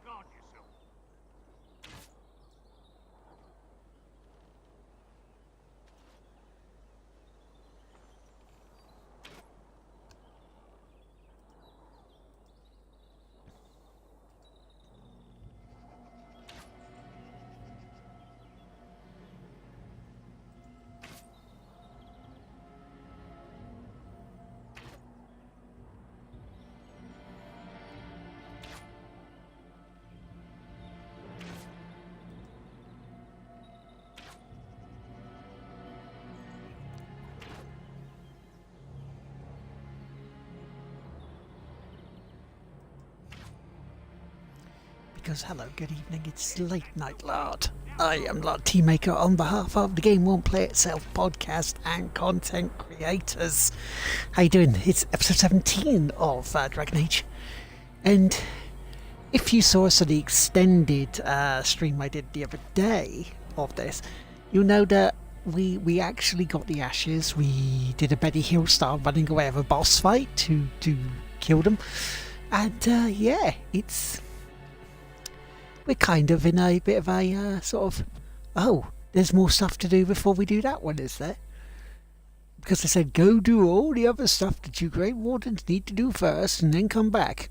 guard yourself. Because hello, good evening, it's late night Lard. I am Lard Teammaker on behalf of the Game Won't Play Itself podcast and content creators. How you doing? It's episode 17 of Dragon Age. And if you saw us on the extended stream I did the other day of this, you'll know that we actually got the ashes. We did a Betty Hill style running away of a boss fight to kill them. And yeah, we're kind of in a bit of a sort of, there's more stuff to do before we do that one, is there? Because they said, go do all the other stuff that you Great Wardens need to do first and then come back.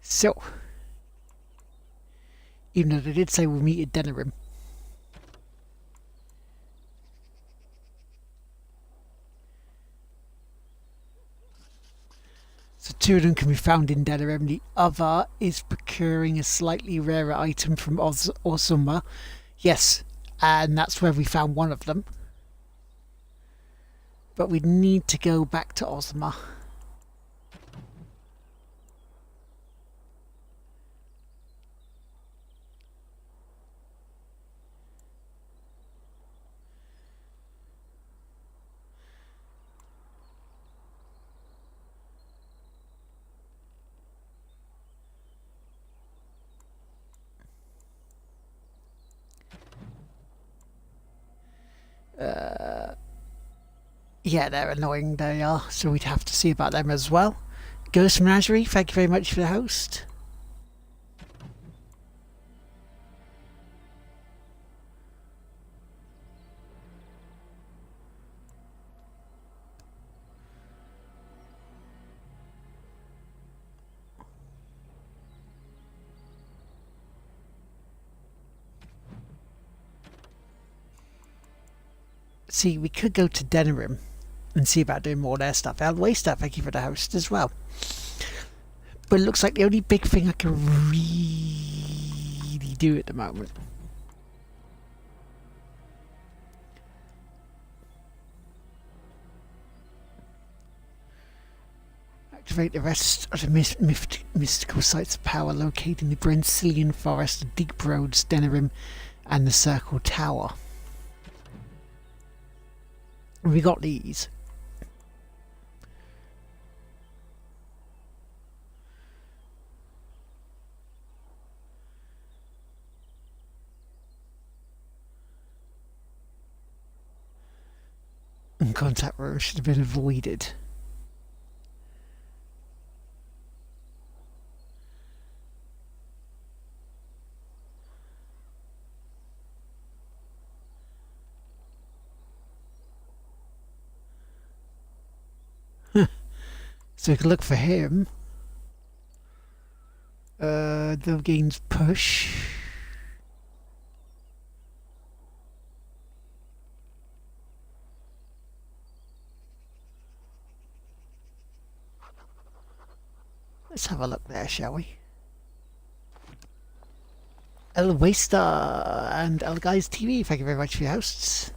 So, even though they did say we'll meet at Denerim. So two of them can be found in Denerim. The other is procuring a slightly rarer item from Ozuma. Yes, and that's where we found one of them. But we need to go back to Ozuma. Yeah, they're annoying, they are, so we'd have to see about them as well. Ghost Menagerie, thank you very much for the host. See, we could go to Denerim and see about doing more of their stuff. Waster, thank you for the host as well. But it looks like the only big thing I can really do at the moment activate the rest of the mystical sites of power located in the Brensilian Forest, the Deep Roads, Denerim, and the Circle Tower. We got these. And contact room should have been avoided. So we can look for him. The gains push. Let's have a look there, shall we? El Waster and El Guys TV, thank you very much for your hosts.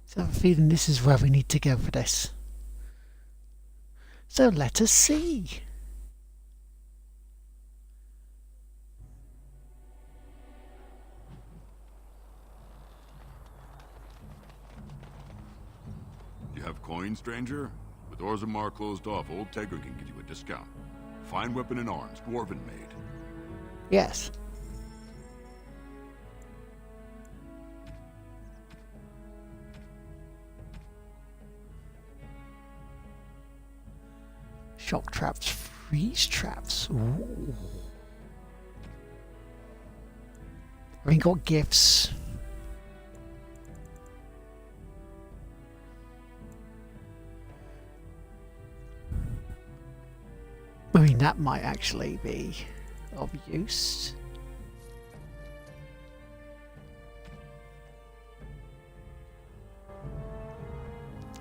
So I have a feeling this is where we need to go for this. So let us see. coin, stranger? With Orzammar closed off, Old Tegrin can give you a discount. Fine weapon and arms, dwarven made. Yes. Shock traps, freeze traps. Ooh. We got gifts. I mean, that might actually be of use.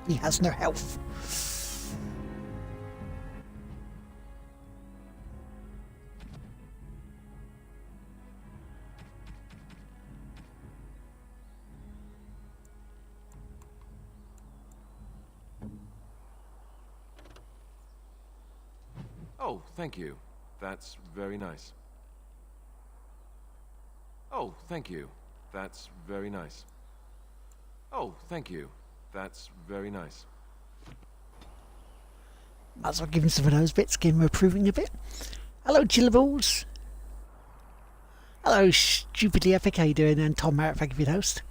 He has no health. Oh, thank you. That's very nice. Oh, thank you. That's very nice. Oh, thank you. That's very nice. Might as well give him some of those bits, give him approving a bit. Hello, Chillables. Hello, Stupidly Epic. How you doing? And Tom Merritt, thank you for the host.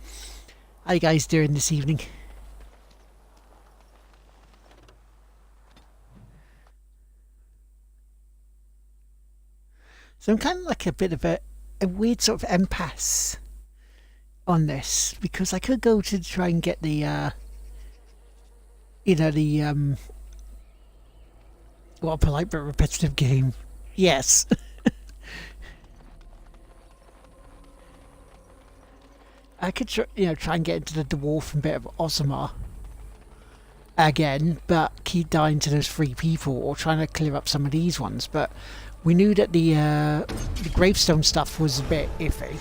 How you guys doing this evening? So I'm kind of like a bit of a weird sort of impasse on this, because I could go to try and get the, what a polite but repetitive game. Yes. I could, try and get into the dwarf and bit of Orzammar again, but keep dying to those 3 people, or trying to clear up some of these ones. But we knew that the gravestone stuff was a bit iffy.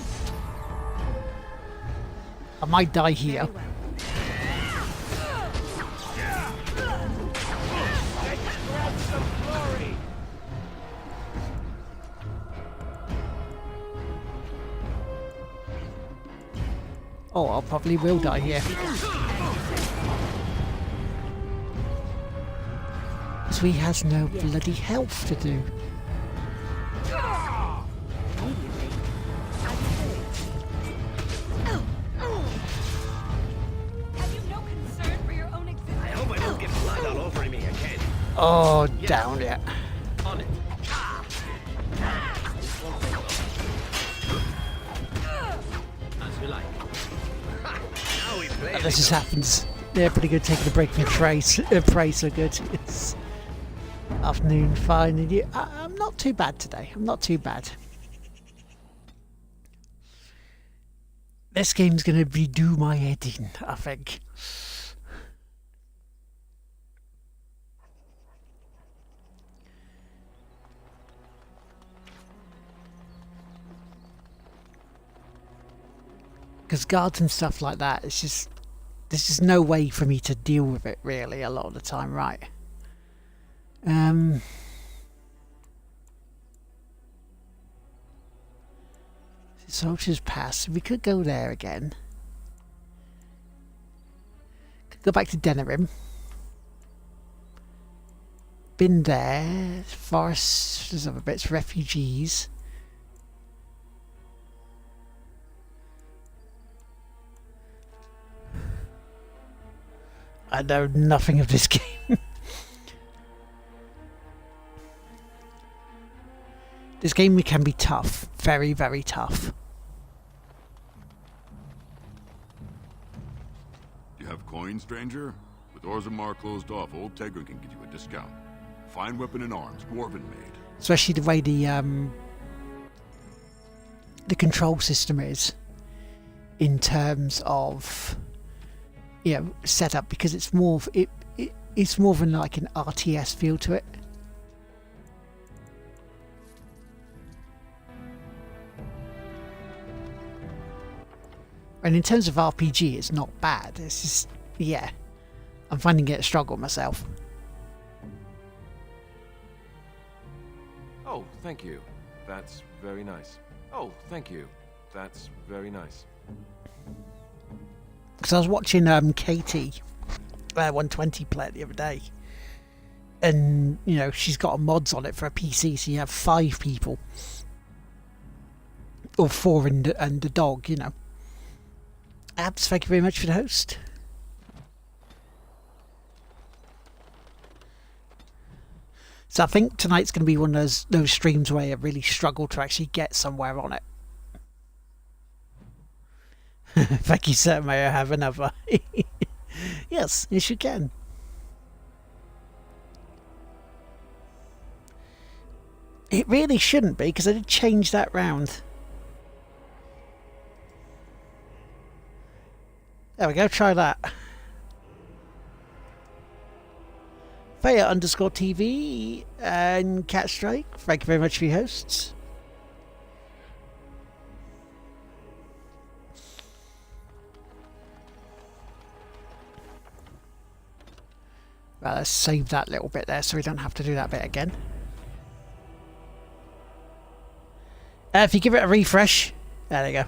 I might die here. Oh, I probably will die here. So he has no bloody health to do. Oh, down it. On it. As you like. Now we play. And this just happens. They're pretty good taking a break from prey, so good. It's afternoon, fine. And I'm not too bad today. I'm not too bad. This game's going to redo my head in, I think. Because guards and stuff like that, it's just, there's just no way for me to deal with it really a lot of the time, right? Soldier's Pass, we could go there again. Could go back to Denerim. Been there. Forest, there's other bits, refugees. I know nothing of this game. This game can be tough. Very, very tough. You have coin, stranger? With Orzammar closed off, Old Tegrin can give you a discount. Fine weapon and arms, dwarven made. Especially the way the control system is in terms of setup, because it's more of, it's more of like an RTS feel to it. And in terms of RPG, it's not bad. It's just, I'm finding it a struggle myself. Oh, thank you. That's very nice. Oh, thank you. That's very nice. Because I was watching Katie 120 player the other day. And, you know, she's got mods on it for a PC, so you have 5 people. Or 4 and a dog, you know. Abs, thank you very much for the host. So I think tonight's going to be one of those streams where I really struggle to actually get somewhere on it. Thank you, sir. May I have another? Yes, you can. It really shouldn't be, because I did change that round. There we go, try that. Faya_TV and Catstrike, thank you very much for your hosts. Well, let's save that little bit there so we don't have to do that bit again. If you give it a refresh, there you go.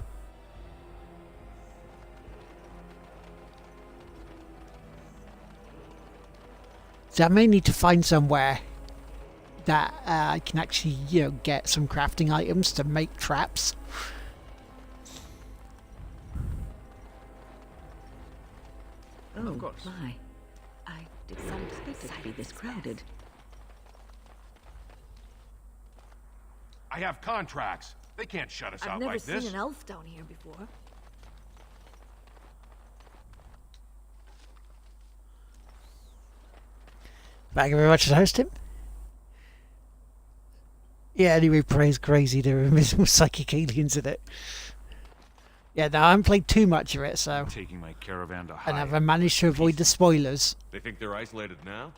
So I may need to find somewhere that I can actually, you know, get some crafting items to make traps. Oh, of course. My. I didn't expect it to be this crowded. I have contracts. They can't shut us out like this. I've never seen an elf down here before. Thank you very much for hosting. Yeah, anyway, praise crazy. There are invisible psychic aliens in it. Yeah, no, I haven't played too much of it, so. I'm taking my caravan to And hide. I've managed to avoid the spoilers. They think they're isolated now?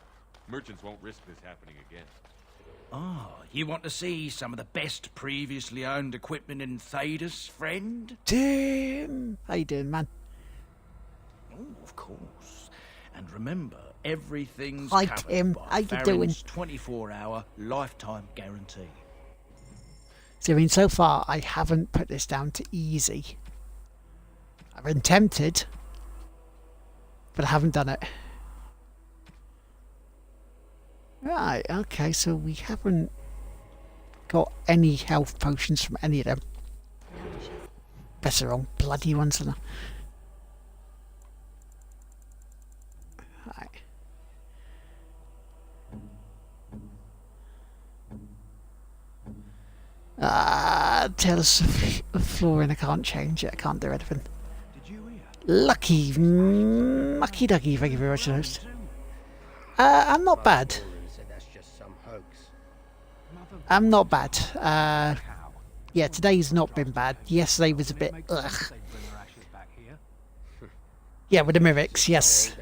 Merchants won't risk this happening again. Oh, you want to see some of the best previously owned equipment in Thedas, friend? Tim! How you doing, man? Oh, of course. And remember, everything's Hi, covered Tim. by How you doing? Farron's 24-hour lifetime guarantee. So, I mean, so far, I haven't put this down to easy. I've been tempted, but I haven't done it. Right, okay, so we haven't got any health potions from any of them. Better wrong bloody ones than right. Tales of flooring, I can't change it, I can't do anything. Did you hear? Lucky Mucky Ducky, thank you very much, host. I'm not bad. I'm not bad. Yeah, today's not been bad. Yesterday was a bit ugh. Yeah, with the Mimics, yes.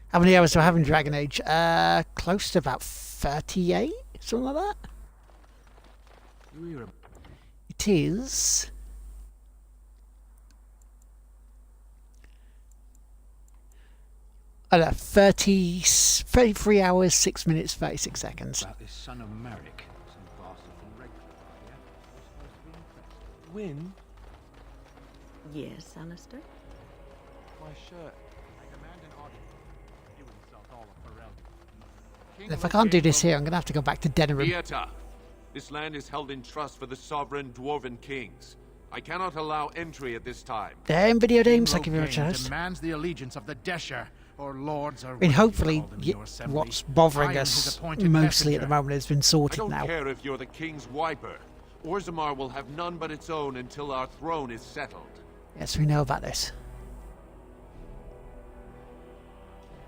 How many hours do I have in Dragon Age? Close to about 38, something like that. It is. I don't know, 33 hours, 6 minutes, 36 seconds. About this son of Merrick, some bastard from Redcliffe, yeah? We're supposed to be impressed. Win? Yes, Alistair? My shirt. And if I can't do this here, I'm going to have to go back to Denerim. Vieta, this land is held in trust for the sovereign dwarven kings. I cannot allow entry at this time. Damn video games, thank you very much, host. Demands the allegiance of the Desher, or lords, or I mean, hopefully, what's bothering us mostly at the moment has been I sorted don't now. care if you're the king's wiper. Orzammar will have none but its own until our throne is settled. Yes, we know about this.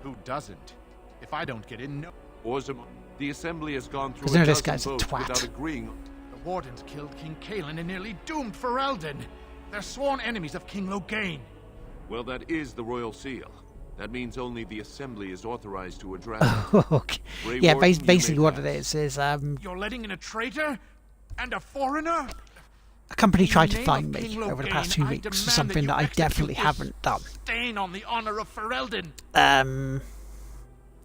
Who doesn't? If I don't get in, no. Orzammar, the assembly has gone through Because a no, this dozen guy's a votes twat. without agreeing. The Wardens killed King Caelan and nearly doomed Ferelden. They're sworn enemies of King Loghain. Well, that is the royal seal. That means only the assembly is authorized to address it. Okay. Grey Yeah, Warden, you basically may what pass. it is You're letting in a traitor? And a foreigner? a company tried to In the find name of me King over the Loghain, past 2 I weeks for demand something you that I execute definitely this haven't done. Stain on the honor of Ferelden.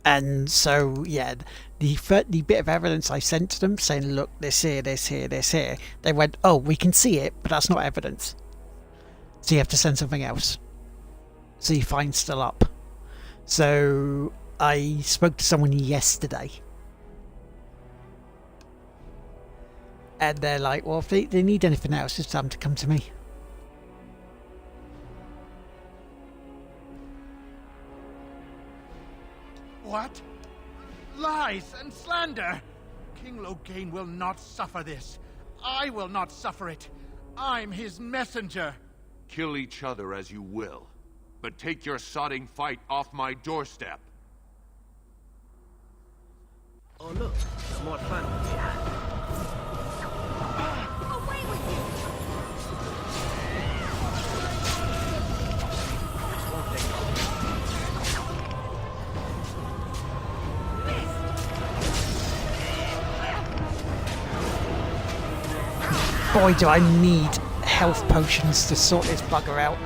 And so, yeah, the bit of evidence I sent to them saying, look, this here, this here, this here, they went, oh, we can see it, but that's not evidence. So you have to send something else. So your fine's still up. So I spoke to someone yesterday. And they're like, well, if they need anything else, just tell them to come to me. What? Lies and slander! King Loghain will not suffer this. I will not suffer it. I'm his messenger. Kill each other as you will, but take your sodding fight off my doorstep. Oh look, smart plan. Away with you! Boy, do I need health potions to sort this bugger out.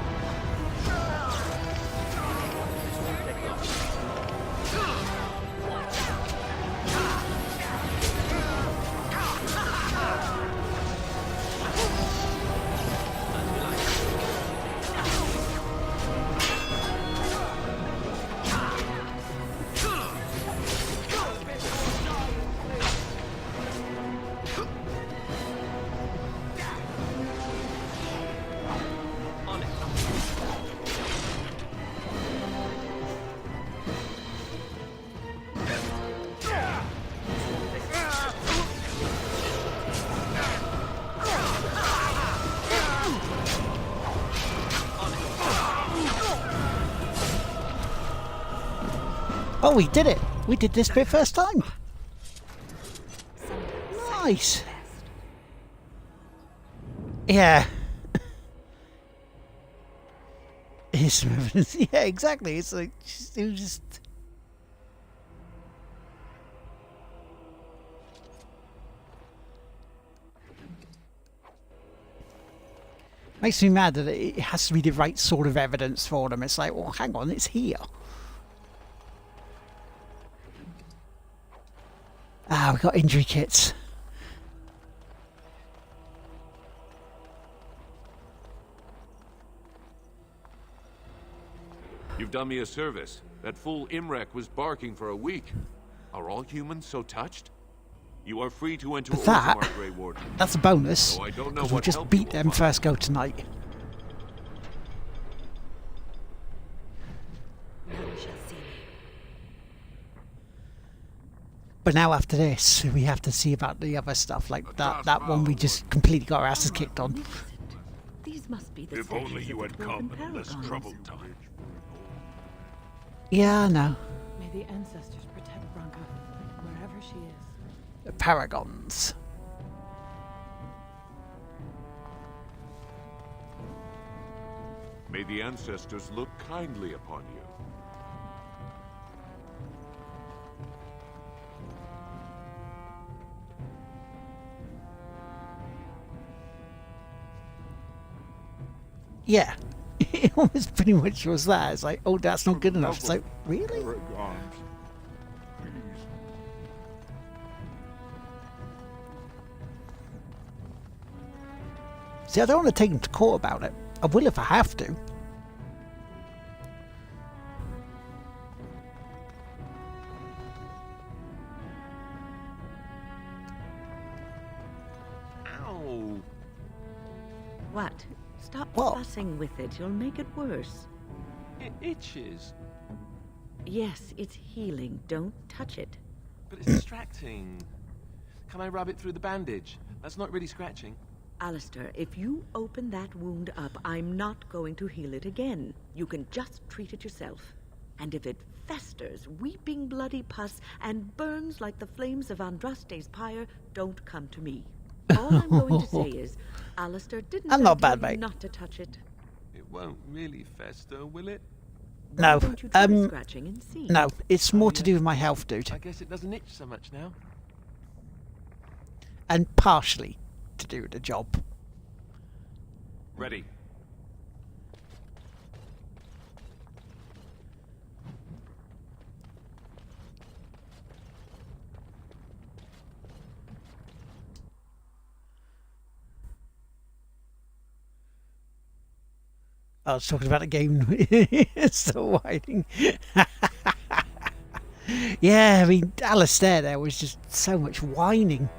Oh, we did it! We did this bit first time! Nice! Yeah. It's, yeah, exactly. It's like, it was just... Makes me mad that it has to be the right sort of evidence for them. It's like, well, hang on, it's here. Ah, we've got injury kits. You've done me a service. That fool Imrek was barking for a week. Are all humans so touched? You are free to enter But that, Orzammar, Grey Warden. that's a bonus, Though I don't know because we'll what just help you beat will them find. first go tonight. None shall see me. But now after this, we have to see about the other stuff, like that one we just completely got our asses kicked on. Magnificent. These must be the If only statues you of had the come dwarven in a less paragons. troubled time. Yeah, I know. May the ancestors protect Branka, wherever she is. The paragons. May the ancestors look kindly upon you. Yeah. It almost pretty much was that. It's like, oh, that's not good enough. It's like, really? Paragons, please. See, I don't want to take him to court about it. I will if I have to. Ow! What? Stop What? fussing with it. You'll make it worse. It itches, Yes, it's healing. Don't touch it. but it's distracting. Can I rub it through the bandage? That's not really scratching. Alistair, if you open that wound up, I'm not going to heal it again. You can just treat it yourself. And if it festers, weeping bloody pus, and burns like the flames of Andraste's pyre, don't come to me. All I'm going to say is, Alistair didn't I'm not tell bad, you mate. not to touch it. It won't really fester, will it? No. Why don't you try scratching and see? No, it's more to do with my health, dude. I guess it doesn't itch so much now. And partially to do with the job. Ready. I was talking about the game. Still waiting. Yeah, I mean, Alistair there was just so much whining.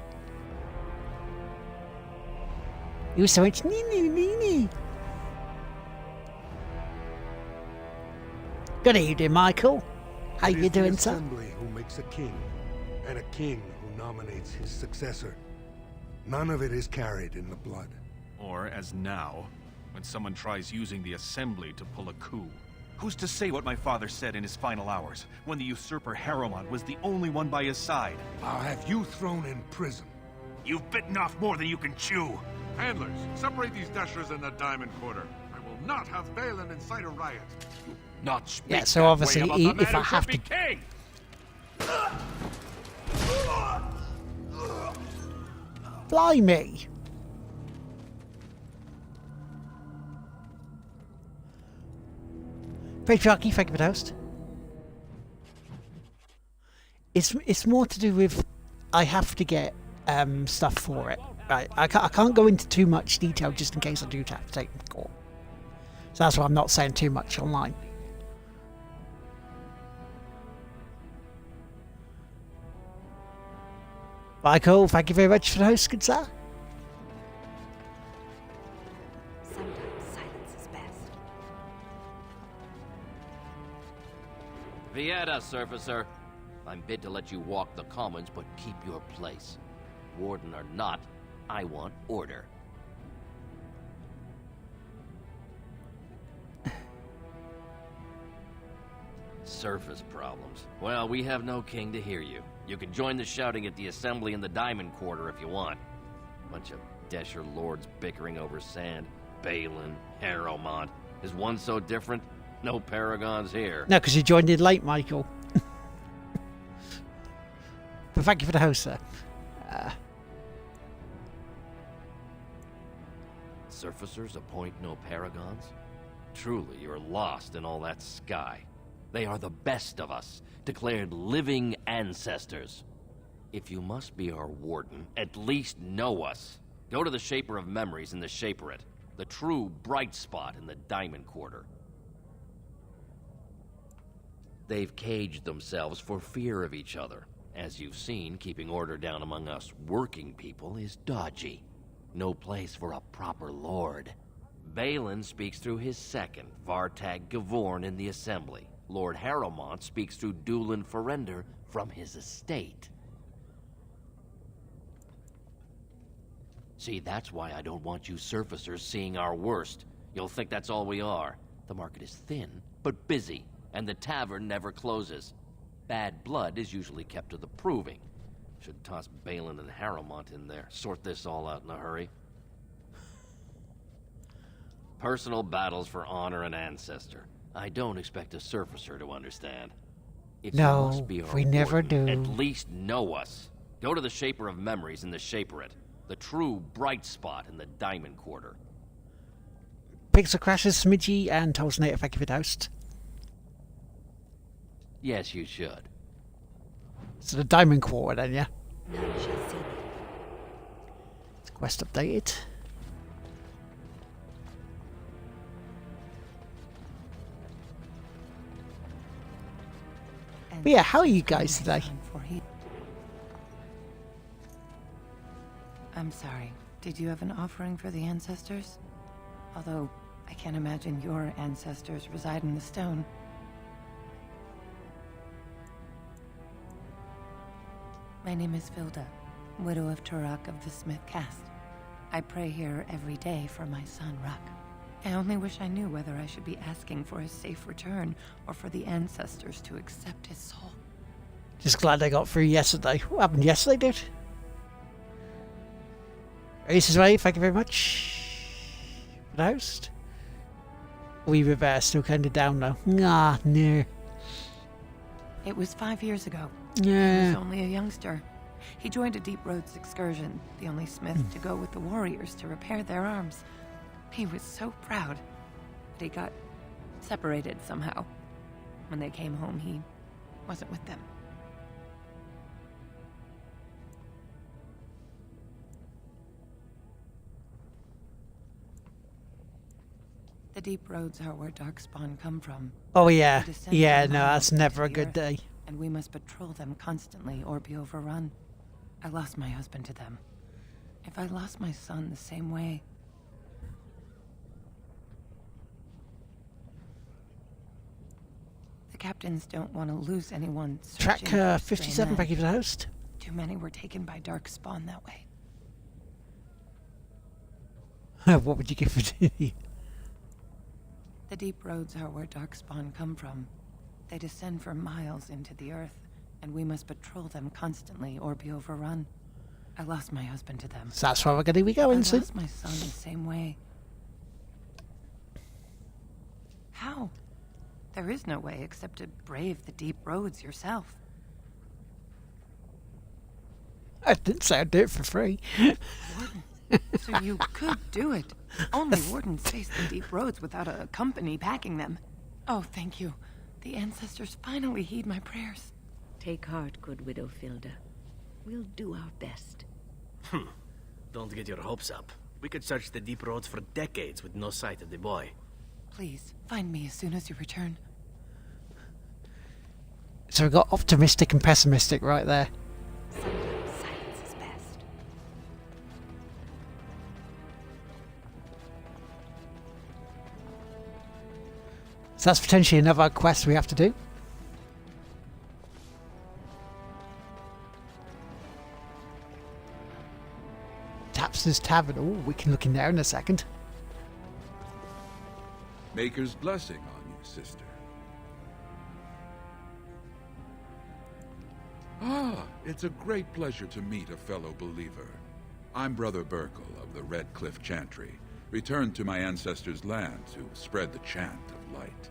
He was so much nee. Good evening, Michael. How you doing, sir? It is the assembly who makes a king, and a king who nominates his successor. None of it is carried in the blood. Or, as now, when someone tries using the assembly to pull a coup. Who's to say what my father said in his final hours, when the usurper Harrowmont was the only one by his side? I'll have you thrown in prison. You've bitten off more than you can chew. Handlers, separate these dashers in the Diamond Quarter. I will not have Balin incite a riot. Not speak Yeah, so that obviously, way about the if man I who have should to- be king. Blimey. Patriarchy, thank you for the host. It's more to do with I have to get stuff for it. Right, I can't go into too much detail just in case I do have to take them to court. So that's why I'm not saying too much online. Michael, thank you very much for the host, good sir. Sometimes silence is best. Vieta, Surfacer. I'm bid to let you walk the commons, but keep your place. Warden or not, I want order. Surface problems. Well, we have no king to hear you. You can join the shouting at the assembly in the Diamond Quarter if you want. Bunch of Desher lords bickering over sand. Balin, Harrowmont. Is one so different? No paragons here. No, because you joined in late, Michael. But thank you for the host, sir. Surfacers appoint no paragons? Truly, you're lost in all that sky. They are the best of us, declared living ancestors. If you must be our warden, at least know us. Go to the Shaper of Memories in the Shaperate, the true bright spot in the Diamond Quarter. They've caged themselves for fear of each other. As you've seen, keeping order down among us working people is dodgy. No place for a proper lord. Balin speaks through his second, Vartag Gavorn, in the Assembly. Lord Harrowmont speaks through Dulin Ferender from his estate. See, that's why I don't want you surfacers seeing our worst. You'll think that's all we are. The market is thin, but busy, and the tavern never closes. Bad blood is usually kept to the proving. Should toss Balin and Harrowmont in there, sort this all out in a hurry. Personal battles for honor and ancestor. I don't expect a surfacer to understand. If No, you must be our we never warden, do. At least know us. Go to the Shaper of Memories in the Shaperate, the true bright spot in the Diamond Quarter. Pixel Crashes, Smidgy, and Tolsonator, thank you for the host. Yes, you should. So the Diamond Quarter then, yeah? None shall see me. Quest updated. But yeah, how are you guys today? I'm sorry. Did you have an offering for the ancestors? Although, I can't imagine your ancestors reside in the stone. My name is Vilda, widow of Turok of the Smith Caste. I pray here every day for my son, Ruck. I only wish I knew whether I should be asking for his safe return or for the ancestors to accept his soul. Just glad I got through yesterday. What happened yesterday, dude? Aces Way, thank you very much for the host. We were still kind of down though. Nah, no. It was 5 years ago. Yeah. He was only a youngster. He joined a Deep Roads excursion, the only smith to go with the warriors to repair their arms. He was so proud, but he got separated somehow. When they came home, he wasn't with them. The Deep Roads are where Darkspawn come from. Oh yeah. They descend Yeah, from no, high that's into never a the good earth. day. and we must patrol them constantly or be overrun. I lost my husband to them. If I lost my son the same way... The captains don't want to lose anyone. Track 57, thank you for the host. Too many were taken by dark spawn that way. What would you give for Diddy? The deep roads are where darkspawn come from. They descend for miles into the earth, and we must patrol them constantly or be overrun. I lost my husband to them. So that's where we're going to be going soon. I lost my son the same way. How? There is no way except to brave the deep roads yourself. I didn't say I'd do it for free. Warden. So you could do it. Only wardens face the deep roads without a company backing them. Oh, thank you. The ancestors finally heed my prayers. Take heart, good Widow Filda. We'll do our best. Don't get your hopes up. We could search the deep roads for decades with no sight of the boy. Please, find me as soon as you return. So we've got optimistic and pessimistic right there. Sometimes silence is best. So that's potentially another quest we have to do. Tapster's Tavern. Oh, we can look in there in a second. Maker's blessing on you, sister. Ah, it's a great pleasure to meet a fellow believer. I'm Brother Burkle of the Red Cliff Chantry, returned to my ancestors' land to spread the chant of light.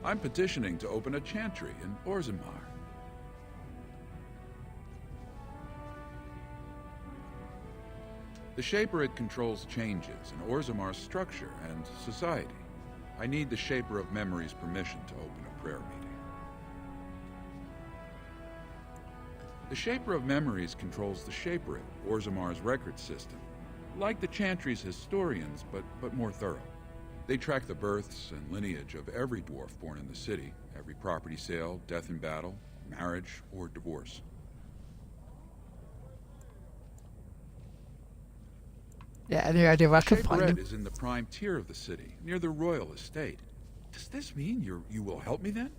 I'm petitioning to open a chantry in Orzammar. The Shaperate controls changes in Orzammar's structure and society. I need the Shaper of Memory's permission to open a prayer meeting. The Shaper of Memories controls the Shaperate, Orzammar's record system. Like the Chantry's historians, but more thorough. They track the births and lineage of every dwarf born in the city, every property sale, death in battle, marriage, or divorce. Yeah, any idea where I can find him? Shaperate is in the prime tier of the city, near the royal estate. Does this mean you will help me then?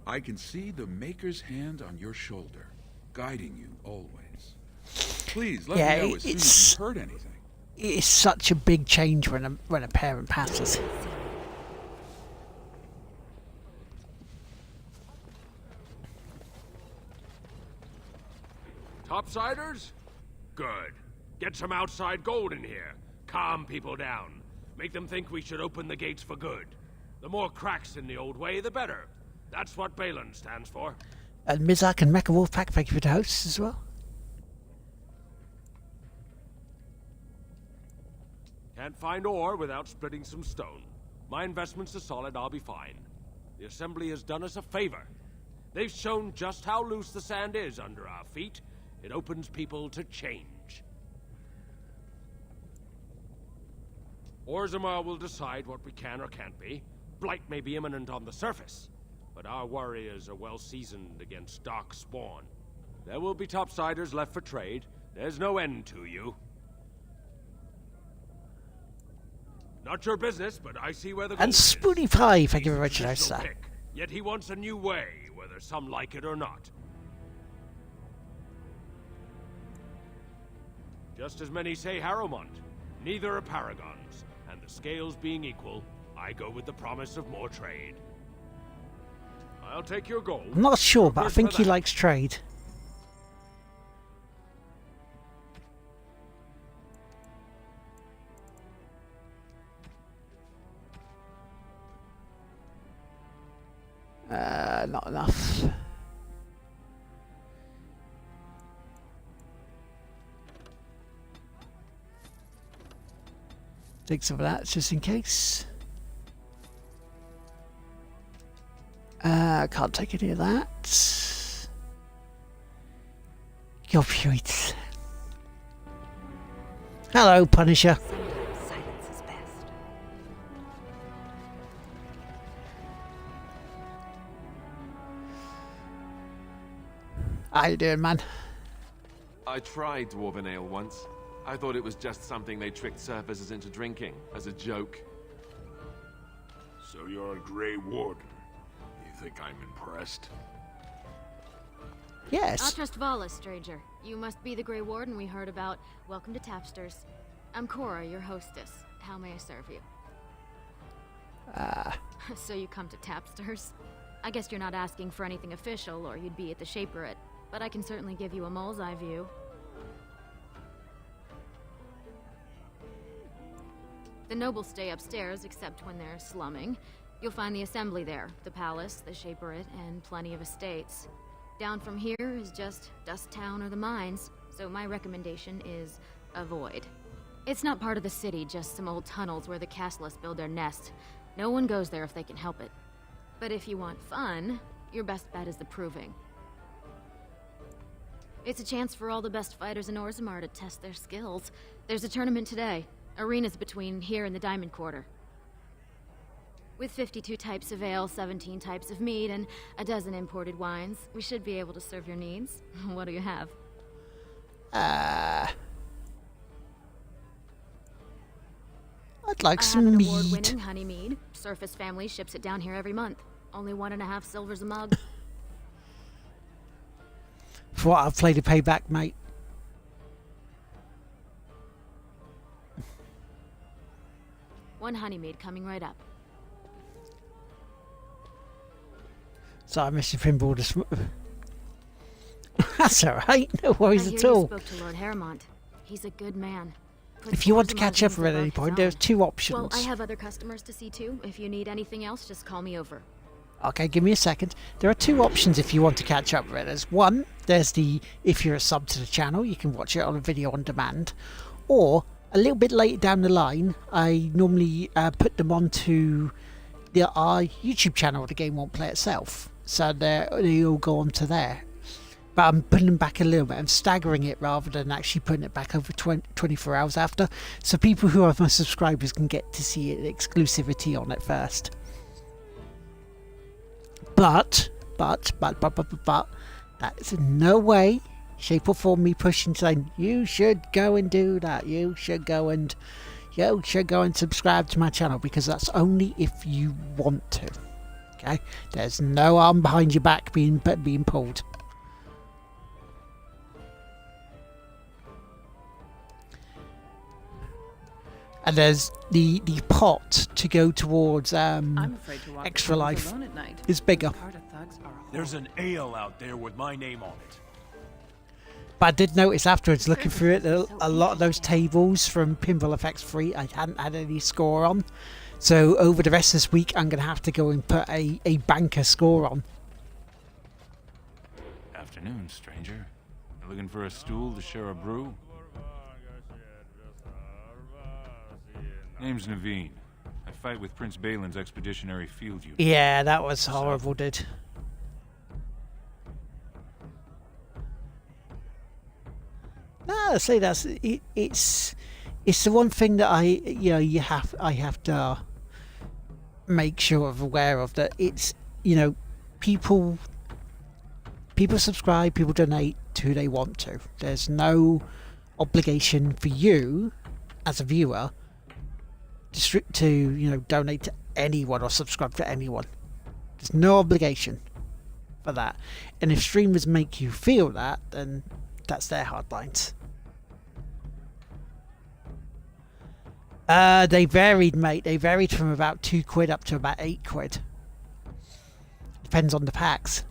I can see the Maker's hand on your shoulder, guiding you always. Please let me know as soon as you've heard anything. It's such a big change when a parent passes. Topsiders? Good. Get some outside gold in here. Calm people down. Make them think we should open the gates for good. The more cracks in the old way, the better. That's what Balin stands for. And Mizak and Mecha Wolfpack, thank you for the hosts as well. Can't find ore without splitting some stone. My investments are solid, I'll be fine. The Assembly has done us a favor. They've shown just how loose the sand is under our feet. It opens people to change. Orzammar will decide what we can or can't be. Blight may be imminent on the surface, but our warriors are well seasoned against dark spawn. There will be topsiders left for trade. There's no end to you. Not your business, but I see where the gold And Spoonie Pie, thank you very much, nice sir. Yet he wants a new way, whether some like it or not. Just as many say Harrowmont. Neither are paragons, and the scales being equal, I go with the promise of more trade. I'll take your gold. I'm not sure, but I Good think for he that. likes trade. Not enough. Take some of that just in case. Can't take any of that. Opioids. Hello, Punisher. Sometimes silence is best. How you doing, man? I tried dwarven ale once. I thought it was just something they tricked surfacers into drinking, as a joke. So you're a Grey Warden. You think I'm impressed? Yes. I'll trust Vala, stranger. You must be the Grey Warden we heard about. Welcome to Tapsters. I'm Cora, your hostess. How may I serve you? So you come to Tapsters? I guess you're not asking for anything official, or you'd be at the Shaperate. But I can certainly give you a mole's eye view. The nobles stay upstairs, except when they're slumming. You'll find the assembly there, the palace, the Shaperate, and plenty of estates. Down from here is just Dust Town or the mines, so my recommendation is avoid. It's not part of the city, just some old tunnels where the castless build their nest. No one goes there if they can help it. But if you want fun, your best bet is the Proving. It's a chance for all the best fighters in Orzammar to test their skills. There's a tournament today. Arenas between here and the Diamond Quarter. With 52 types of ale, 17 types of mead, and a dozen imported wines, we should be able to serve your needs. What do you have? I'd like some mead. I have an award-winning honey mead. Surface family ships it down here every month. Only 1.5 silvers a mug. For what I've played to pay back, mate. One honey mead coming right up. Sorry, Mr. Pinball. That's alright, no worries at I hear all. you spoke to Lord Harromont. He's a good man. If you want to catch up at any point, there's two options. Well, I have other customers to see too. If you need anything else, just call me over. Okay, give me a second. There are two options if you want to catch up with it. There's one, there's the, if you're a sub to the channel, you can watch it on a video on demand. Or, a little bit later down the line, I normally put them onto our YouTube channel, The Game Won't Play Itself. So they all go onto there. But I'm putting them back a little bit. I'm staggering it rather than actually putting it back over 24 hours after. So people who are my subscribers can get to see it, exclusivity on it first. But, that's in no way, shape or form me pushing saying, you should go and do that. You should go and subscribe to my channel, because that's only if you want to. Okay? There's no arm behind your back being pulled. And there's the pot to go towards extra life is bigger. There's an ale out there with my name on it. But I did notice afterwards, looking through it, that a lot of those tables from Pinball FX3 I hadn't had any score on. So over the rest of this week, I'm going to have to go and put a banker score on. Afternoon, stranger. You looking for a stool to share a brew? Name's Naveen. I fight with Prince Balin's expeditionary field unit. Yeah, that was horrible, dude. No, see, that's it. It's the one thing that I have to make sure of, aware of, that it's, people subscribe, people donate to who they want to. There's no obligation for you as a viewer to donate to anyone or subscribe to anyone. There's no obligation for that. And if streamers make you feel that, then that's their hard lines. They varied, mate. They varied from about £2 up to about £8. Depends on the packs.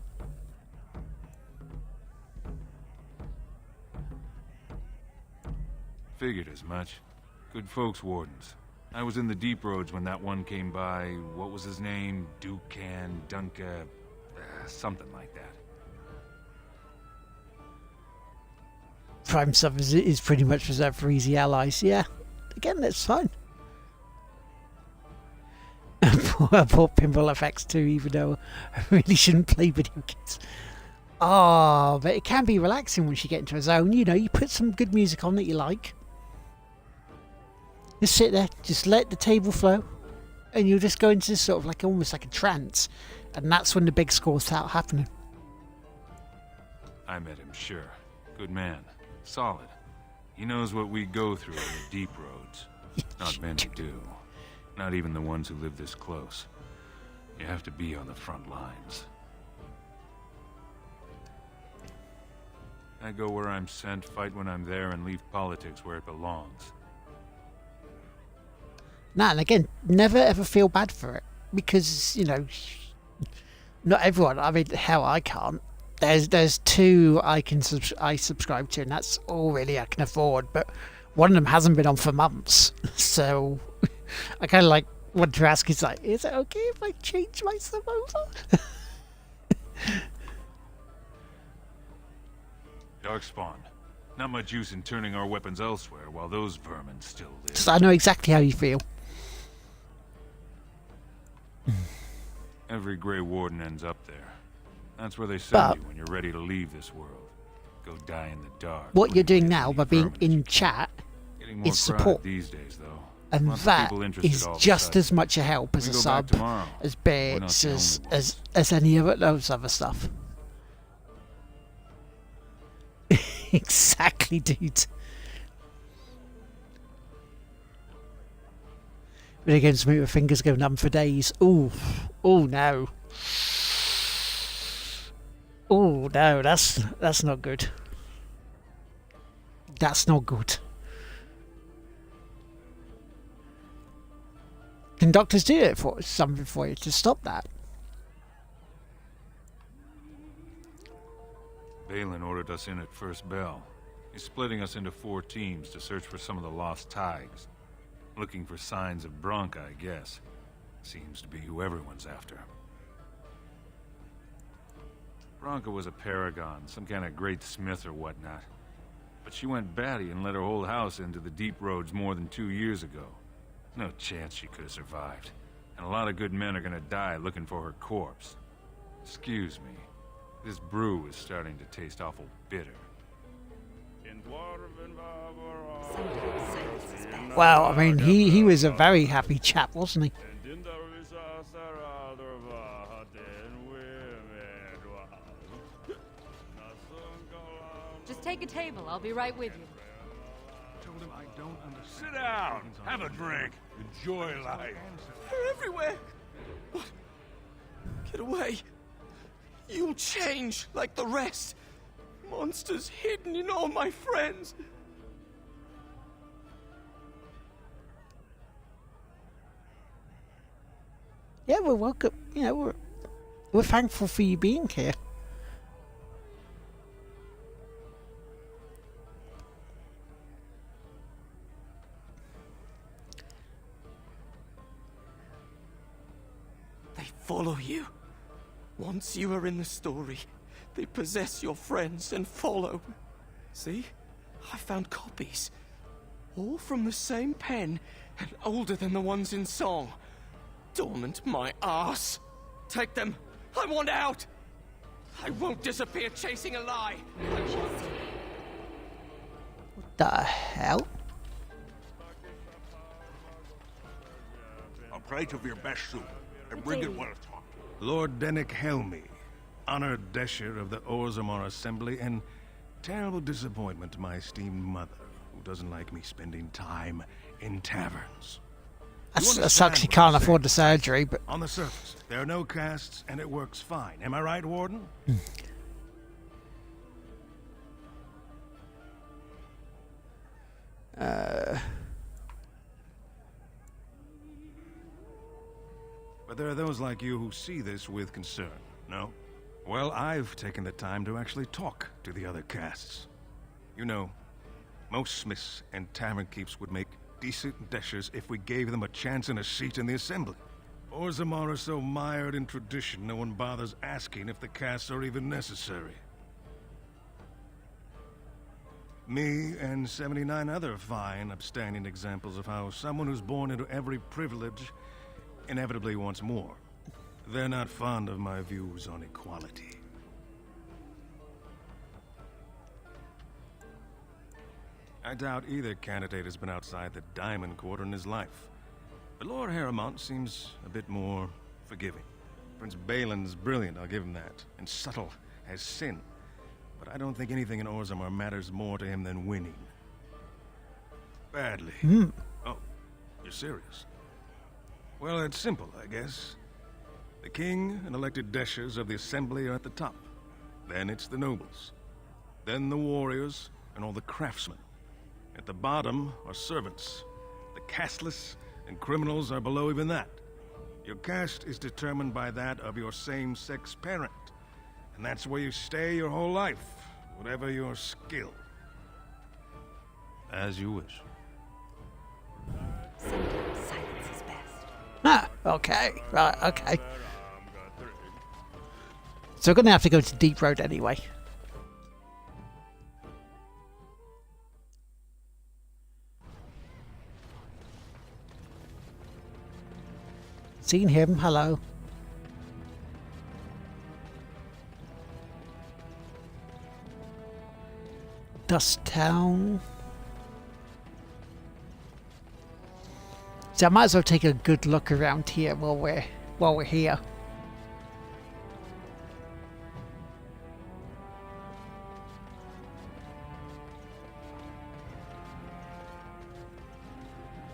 Figured as much. Good folks, wardens. I was in the deep roads when that one came by. What was his name? Dukan, Dunka, something like that. Prime stuff is pretty much reserved for easy allies. Yeah, again, that's fine. Poor Pinball FX2, even though I really shouldn't play video games. Oh, but it can be relaxing once you get into a zone. You put some good music on that you like. Just sit there, just let the table flow, and you'll just go into this sort of almost like a trance, and that's when the big scores start happening. I met him, sure. Good man. Solid. He knows what we go through in the deep roads. Not many do. Not even the ones who live this close. You have to be on the front lines. I go where I'm sent, fight when I'm there, and leave politics where it belongs. Nah, and again, never ever feel bad for it. Because, you know, not everyone, I mean, hell, I can't. There's two I subscribe to, and that's all really I can afford. But one of them hasn't been on for months, so I kind of like want to ask. Is it okay if I change my sub over? Darkspawn. Not much use in turning our weapons elsewhere while those vermin still live. So I know exactly how you feel. Every Grey Warden ends up there. That's where they send you when you're ready to leave this world. Go die in the dark. What you're doing now by being in chat is support. These days, though. And that is just as much a help as a sub, as bits, as any of those other stuff. Exactly, dude. But against me with fingers go numb for days. Ooh. Oh no. Oh no, that's not good. That's not good. Can doctors do it for something for you to stop that? Balin ordered us in at first bell. He's splitting us into 4 teams to search for some of the lost tigers. Looking for signs of Bronca, I guess. Seems to be who everyone's after. Bronca was a paragon, some kind of great smith or whatnot. But she went batty and let her whole house into the deep roads more than 2 years ago. No chance she could have survived. And a lot of good men are gonna die looking for her corpse. Excuse me. This brew is starting to taste awful bitter. Well, I mean, he was a very happy chap, wasn't he? Just take a table. I'll be right with you. Told him I don't understand. Sit down. Have a drink. Enjoy life. They're everywhere. What? Get away. You'll change like the rest. Monsters hidden in all my friends. Yeah, we're welcome. You know, we're thankful for you being here. They follow you. Once you are in the story, they possess your friends and follow. See? I found copies. All from the same pen and older than the ones in song. Dormant my ass. Take them. I want out. I won't disappear chasing a lie. What the hell? A plate of your best soup. And bring it well top. Lord Dennick Helmy, honored Desher of the Orzammar Assembly, and terrible disappointment to my esteemed mother, who doesn't like me spending time in taverns. That sucks you can't afford the surgery, but... On the surface, there are no casts, and it works fine. Am I right, Warden? But there are those like you who see this with concern, no? Well, I've taken the time to actually talk to the other castes. You know, most smiths and tavern keeps would make decent deshers if we gave them a chance and a seat in the assembly. Orzammar are so mired in tradition, no one bothers asking if the castes are even necessary. Me and 79 other fine, upstanding examples of how someone who's born into every privilege inevitably wants more. They're not fond of my views on equality. I doubt either candidate has been outside the Diamond Quarter in his life. But Lord Harrowmont seems a bit more forgiving. Prince Balin's brilliant, I'll give him that, and subtle as sin. but I don't think anything in Orzammar matters more to him than winning. Badly. Oh, you're serious? Well, it's simple, I guess. The king and elected deshers of the assembly are at the top. Then it's the nobles. Then the warriors and all the craftsmen. At the bottom are servants. The casteless and criminals are below even that. Your caste is determined by that of your same-sex parent. And that's where you stay your whole life, whatever your skill. As you wish. Sometimes silence is best. Ah, okay. Right, okay. So we're going to have to go to Deep Road anyway. Seen him, hello. Dust Town. So I might as well take a good look around here while we're here.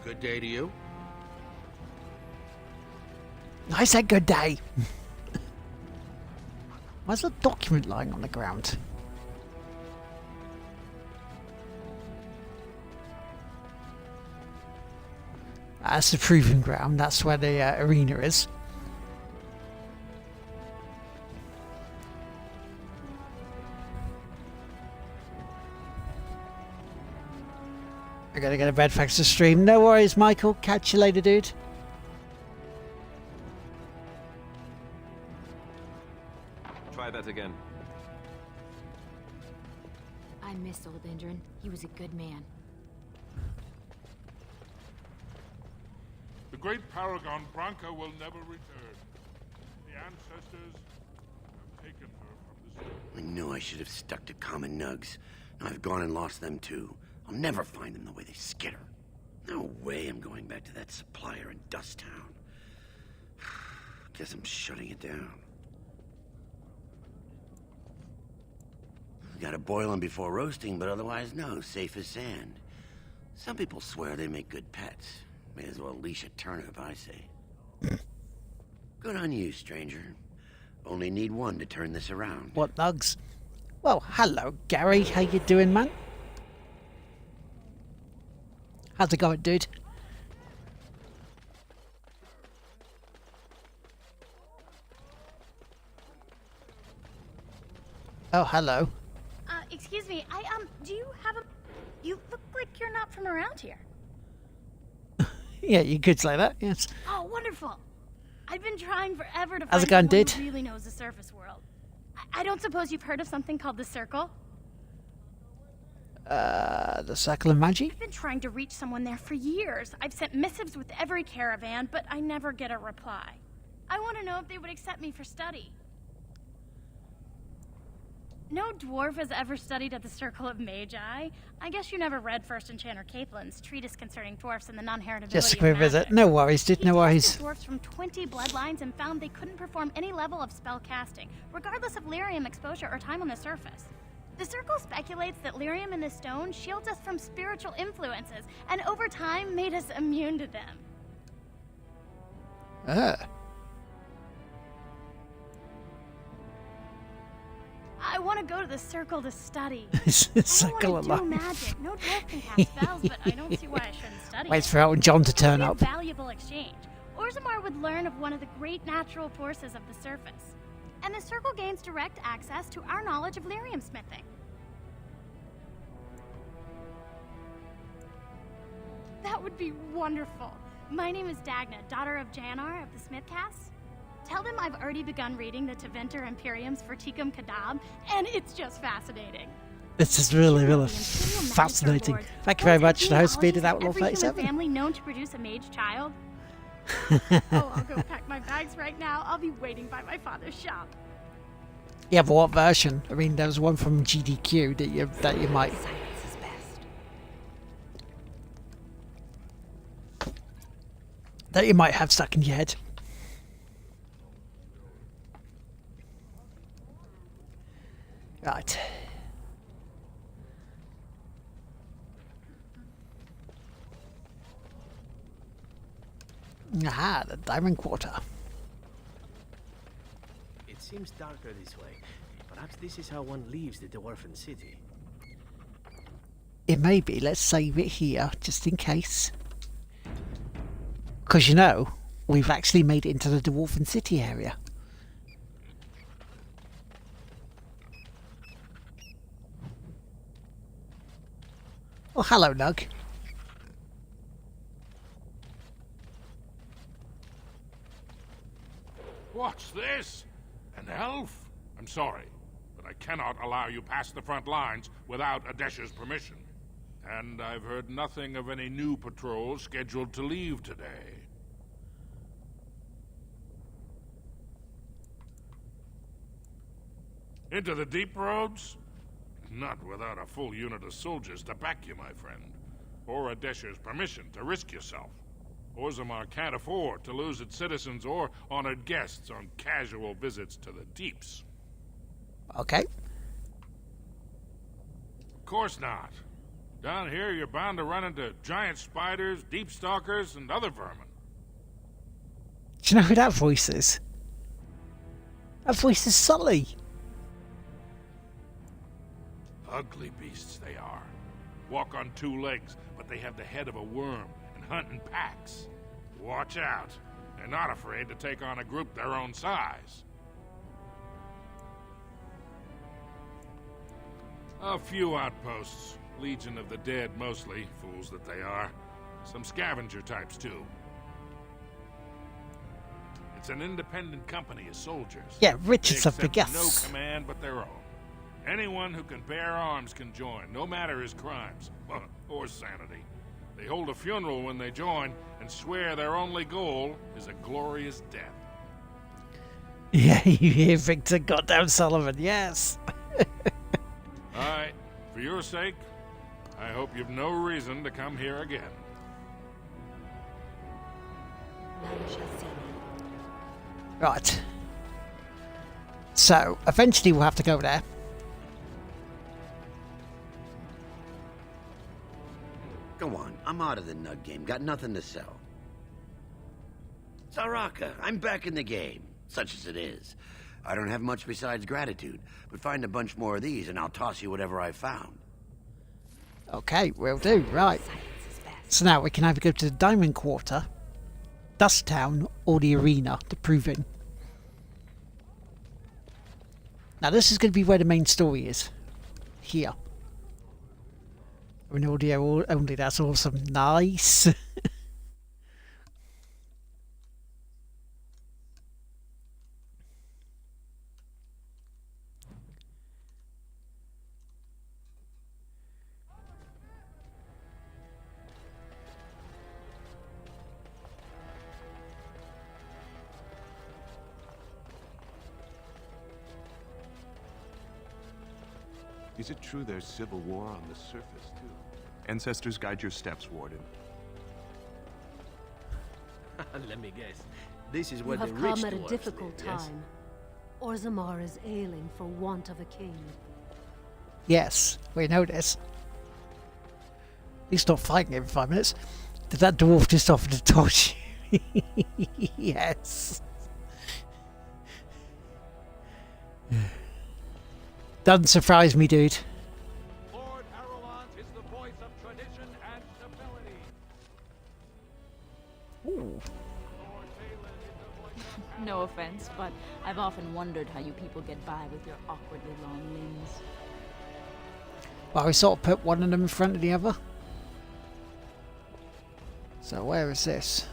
Good day to you. I said good day. Why's the document lying on the ground? That's the proving ground. That's where the arena is. I gotta get a red fax to stream. No worries, Michael. Catch you later, dude. Try that again. I miss old Indran. He was a good man. The great paragon Branka will never return. The ancestors have taken her from the stone. I knew I should have stuck to common nugs. Now I've gone and lost them too. I'll never find them the way they skitter. No way I'm going back to that supplier in Dust Town. Guess I'm shutting it down. Gotta boil them before roasting, but otherwise no, safe as sand. Some people swear they make good pets. May as well leash a turnip, I say. Good on you, stranger. Only need one to turn this around. What nugs? Well, hello, Gary. How you doing, man? How's it going, dude? Oh, hello. Excuse me, do you have a... You look like you're not from around here. Yeah, you could say that, yes. Oh, wonderful. I've been trying forever to How's find it going, someone dude? who really knows the surface world. I don't suppose you've heard of something called the Circle? The Circle of Magic? I've been trying to reach someone there for years. I've sent missives with every caravan, but I never get a reply. I want to know if they would accept me for study. No dwarf has ever studied at the Circle of Magi. I guess you never read First Enchanter Caplin's treatise concerning dwarfs and the non-heritability Just a of quick magic. visit. No worries, dude, no worries. He tested dwarfs from 20 bloodlines and found they couldn't perform any level of spell casting, regardless of lyrium exposure or time on the surface. The Circle speculates that lyrium in the stone shields us from spiritual influences, and over time made us immune to them. I want to go to the Circle to study. Circle I of don't want to do Life. magic. No dwarf can cast spells, but I don't see why I shouldn't study. Waits it. for Elton John to turn It up. would be a valuable exchange. Orzammar would learn of one of the great natural forces of the surface. And the Circle gains direct access to our knowledge of lyrium smithing. That would be wonderful. My name is Dagna, daughter of Janar of the Smithcasts. Tell them I've already begun reading the Teventer Imperium's Verticum Kadab, and it's just fascinating. This is really, really fascinating. Thank you very much for the host speed of Outlaw Every human 37. family known to produce a mage child. Oh, I'll go pack my bags right now. I'll be waiting by my father's shop. Yeah, but what version? I mean, there was one from GDQ that you might. Silence is best. That you might have stuck in your head. Right. Aha, the Diamond Quarter. It seems darker this way. Perhaps this is how one leaves the Dwarven City. It may be. Let's save it here, just in case. Because, you know, we've actually made it into the Dwarven City area. Oh, hello, Nug. What's this? An elf? I'm sorry, but I cannot allow you past the front lines without Adesh's permission. And I've heard nothing of any new patrols scheduled to leave today. Into the deep roads? Not without a full unit of soldiers to back you, my friend. Or Adesh's permission to risk yourself. Orzammar can't afford to lose its citizens or honored guests on casual visits to the deeps. Okay. Of course not. Down here, you're bound to run into giant spiders, deep stalkers, and other vermin. Do you know who that voice is? That voice is Sully. Ugly beasts they are. Walk on two legs, but they have the head of a worm and hunt in packs. Watch out. They're not afraid to take on a group their own size. A few outposts. Legion of the Dead mostly, fools that they are. Some scavenger types too. It's an independent company of soldiers. Yeah, riches They of the accept guests. no command but their own. Anyone who can bear arms can join, no matter his crimes or sanity. They hold a funeral when they join and swear their only goal is a glorious death. Yeah, you hear Victor Goddamn Sullivan, yes. Alright, for your sake, I hope you've no reason to come here again. Right. So, eventually we'll have to go there. Go on, I'm out of the nug game. Got nothing to sell. Saraka, I'm back in the game, such as it is. I don't have much besides gratitude, but find a bunch more of these and I'll toss you whatever I found. Okay, will do, right. So now we can either go to the Diamond Quarter, Dust Town, or the Arena, the Proving. Now this is going to be where the main story is. Here. An audio only, that's awesome. Nice. Is it true there's civil war on the surface, too? Ancestors, guide your steps, Warden. Let me guess. This is You where the have rich come at a dwarves difficult live, yes? time. Orzammar is ailing for want of a king. Yes, we know this. He's not fighting every 5 minutes. Did that dwarf just offer to torch you? Yes. Doesn't surprise me, dude. Lord Harrowmont is the voice of tradition and stability. Ooh. No offense, but I've often wondered how you people get by with your awkwardly long limbs. Well, we sort of put one of them in front of the other. So where is this?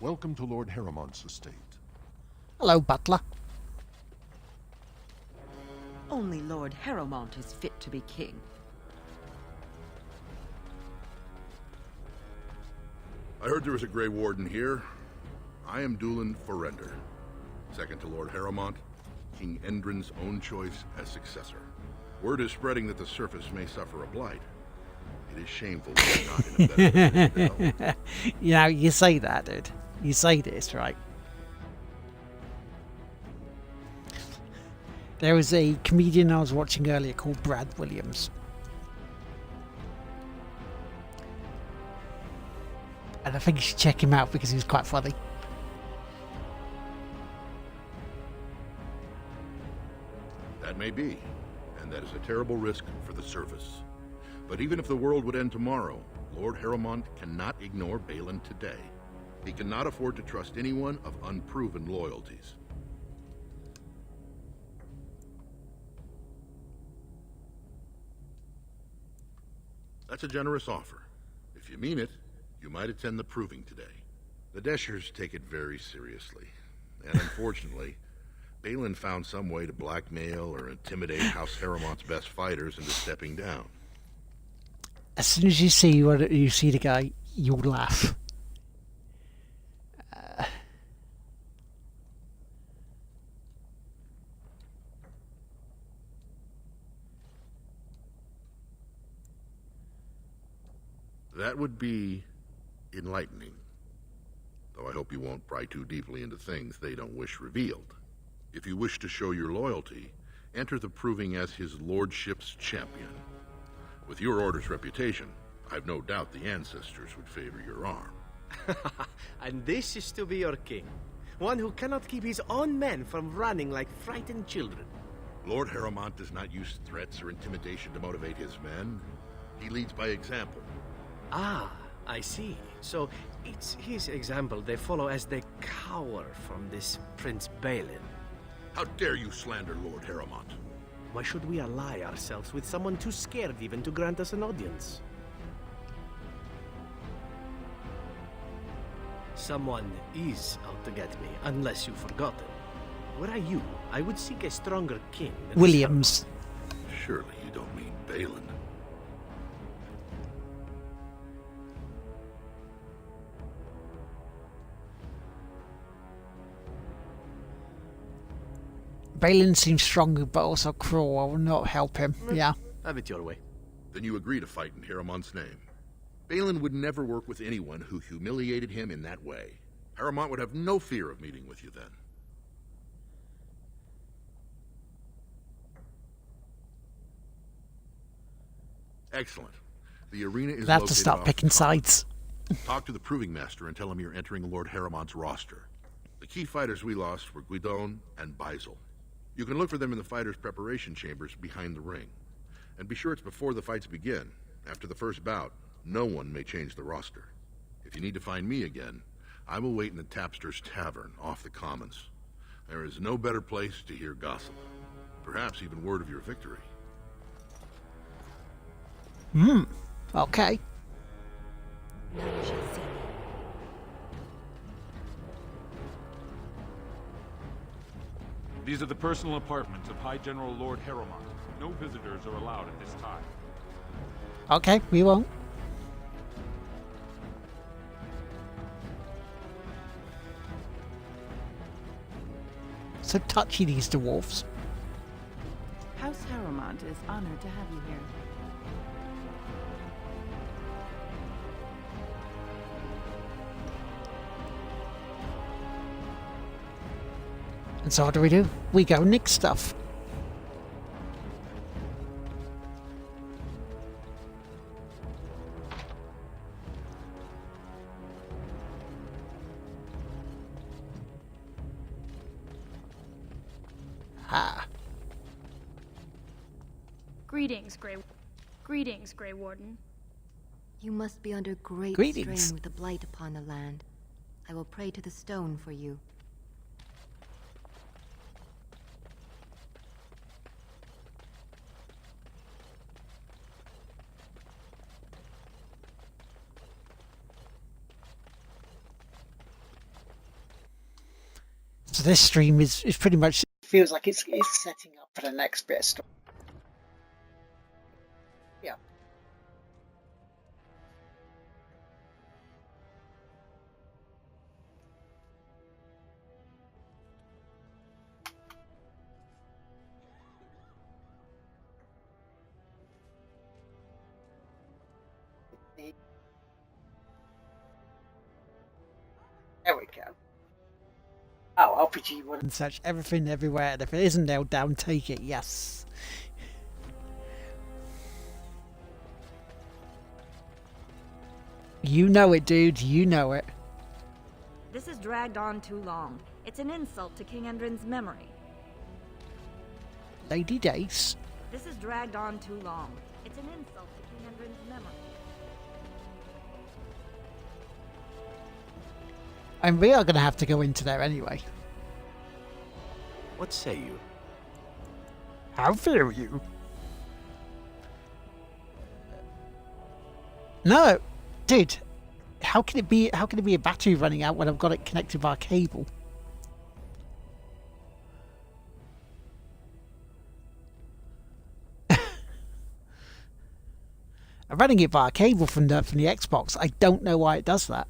Welcome to Lord Harrowmont's estate. Hello, butler. Only Lord Harrowmont is fit to be king. I heard there was a Grey Warden here. I am Dulin Forrender, second to Lord Harrowmont, King Endrin's own choice as successor. Word is spreading that the surface may suffer a blight. It is shameful we're not in a better position to help. You know, you say that, dude. You say this, right? There was a comedian I was watching earlier called Brad Williams. And I think you should check him out because he was quite funny. That may be, and that is a terrible risk for the surface. But even if the world would end tomorrow, Lord Harrowmont cannot ignore Balin today. He cannot afford to trust anyone of unproven loyalties. That's a generous offer. If you mean it, you might attend the proving today. The Deschers take it very seriously. And unfortunately, Balin found some way to blackmail or intimidate House Harrowmont's best fighters into stepping down. As soon as you see the guy, you'll laugh. That would be enlightening. Though I hope you won't pry too deeply into things they don't wish revealed. If you wish to show your loyalty, enter the proving as his lordship's champion. With your order's reputation, I've no doubt the ancestors would favor your arm. And this is to be your king. One who cannot keep his own men from running like frightened children. Lord Harrowmont does not use threats or intimidation to motivate his men. He leads by example. Ah, I see. So it's his example they follow as they cower from this Prince Balin. How dare you slander Lord Harrowmont? Why should we ally ourselves with someone too scared even to grant us an audience? Someone is out to get me, unless you've forgotten. Were I you, I would seek a stronger king than Williams. Surely you don't mean Balin. Balin seems stronger but also cruel. I will not help him. Yeah. Have it your way. Then you agree to fight in Harrowmont's name. Balin would never work with anyone who humiliated him in that way. Harrowmont would have no fear of meeting with you then. Excellent. The arena is That's located to start off picking the sides. Talk to the Proving Master and tell him you're entering Lord Harrowmont's roster. The key fighters we lost were Guidon and Baisel. You can look for them in the fighters' preparation chambers behind the ring. And be sure it's before the fights begin. After the first bout, no one may change the roster. If you need to find me again, I will wait in the Tapster's Tavern off the Commons. There is no better place to hear gossip. Perhaps even word of your victory. Okay. These are the personal apartments of High General Lord Harrowmont. No visitors are allowed at this time. Okay, we won't. So touchy, these dwarfs. House Harrowmont is honored to have you here. And so what do? We go nick stuff. Ha. Greetings, Grey Warden. You must be under great Greetings. strain with the blight upon the land. I will pray to the stone for you. So this stream is pretty much feels like it's setting up for the next bit of story. Yeah. There we go. Oh, RPG one and such. Everything, everywhere. And if it isn't nailed down, take it. Yes. You know it, dude. You know it. This has dragged on too long. It's an insult to King Endrin's memory. Lady Dace. This has dragged on too long. It's an insult to King Endrin's memory. And we are going to have to go into there anyway. What say you? How fare you? No, dude. How can it be? How can it be a battery running out when I've got it connected via cable? I'm running it via cable from the Xbox. I don't know why it does that.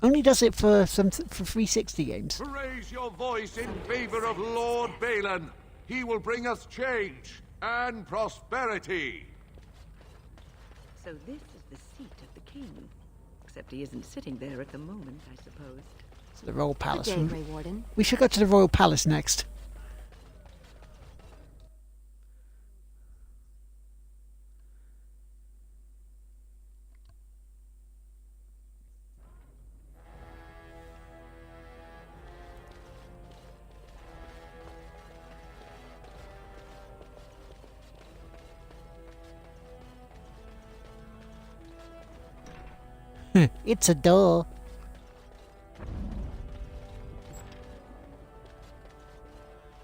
Only does it for 360 games. Raise your voice in favor of Lord Balin. He will bring us change and prosperity. So this is the seat of the king. Except he isn't sitting there at the moment, I suppose. It's the Royal Palace. Good day, Grey Warden. We should go to the Royal Palace next. It's a door.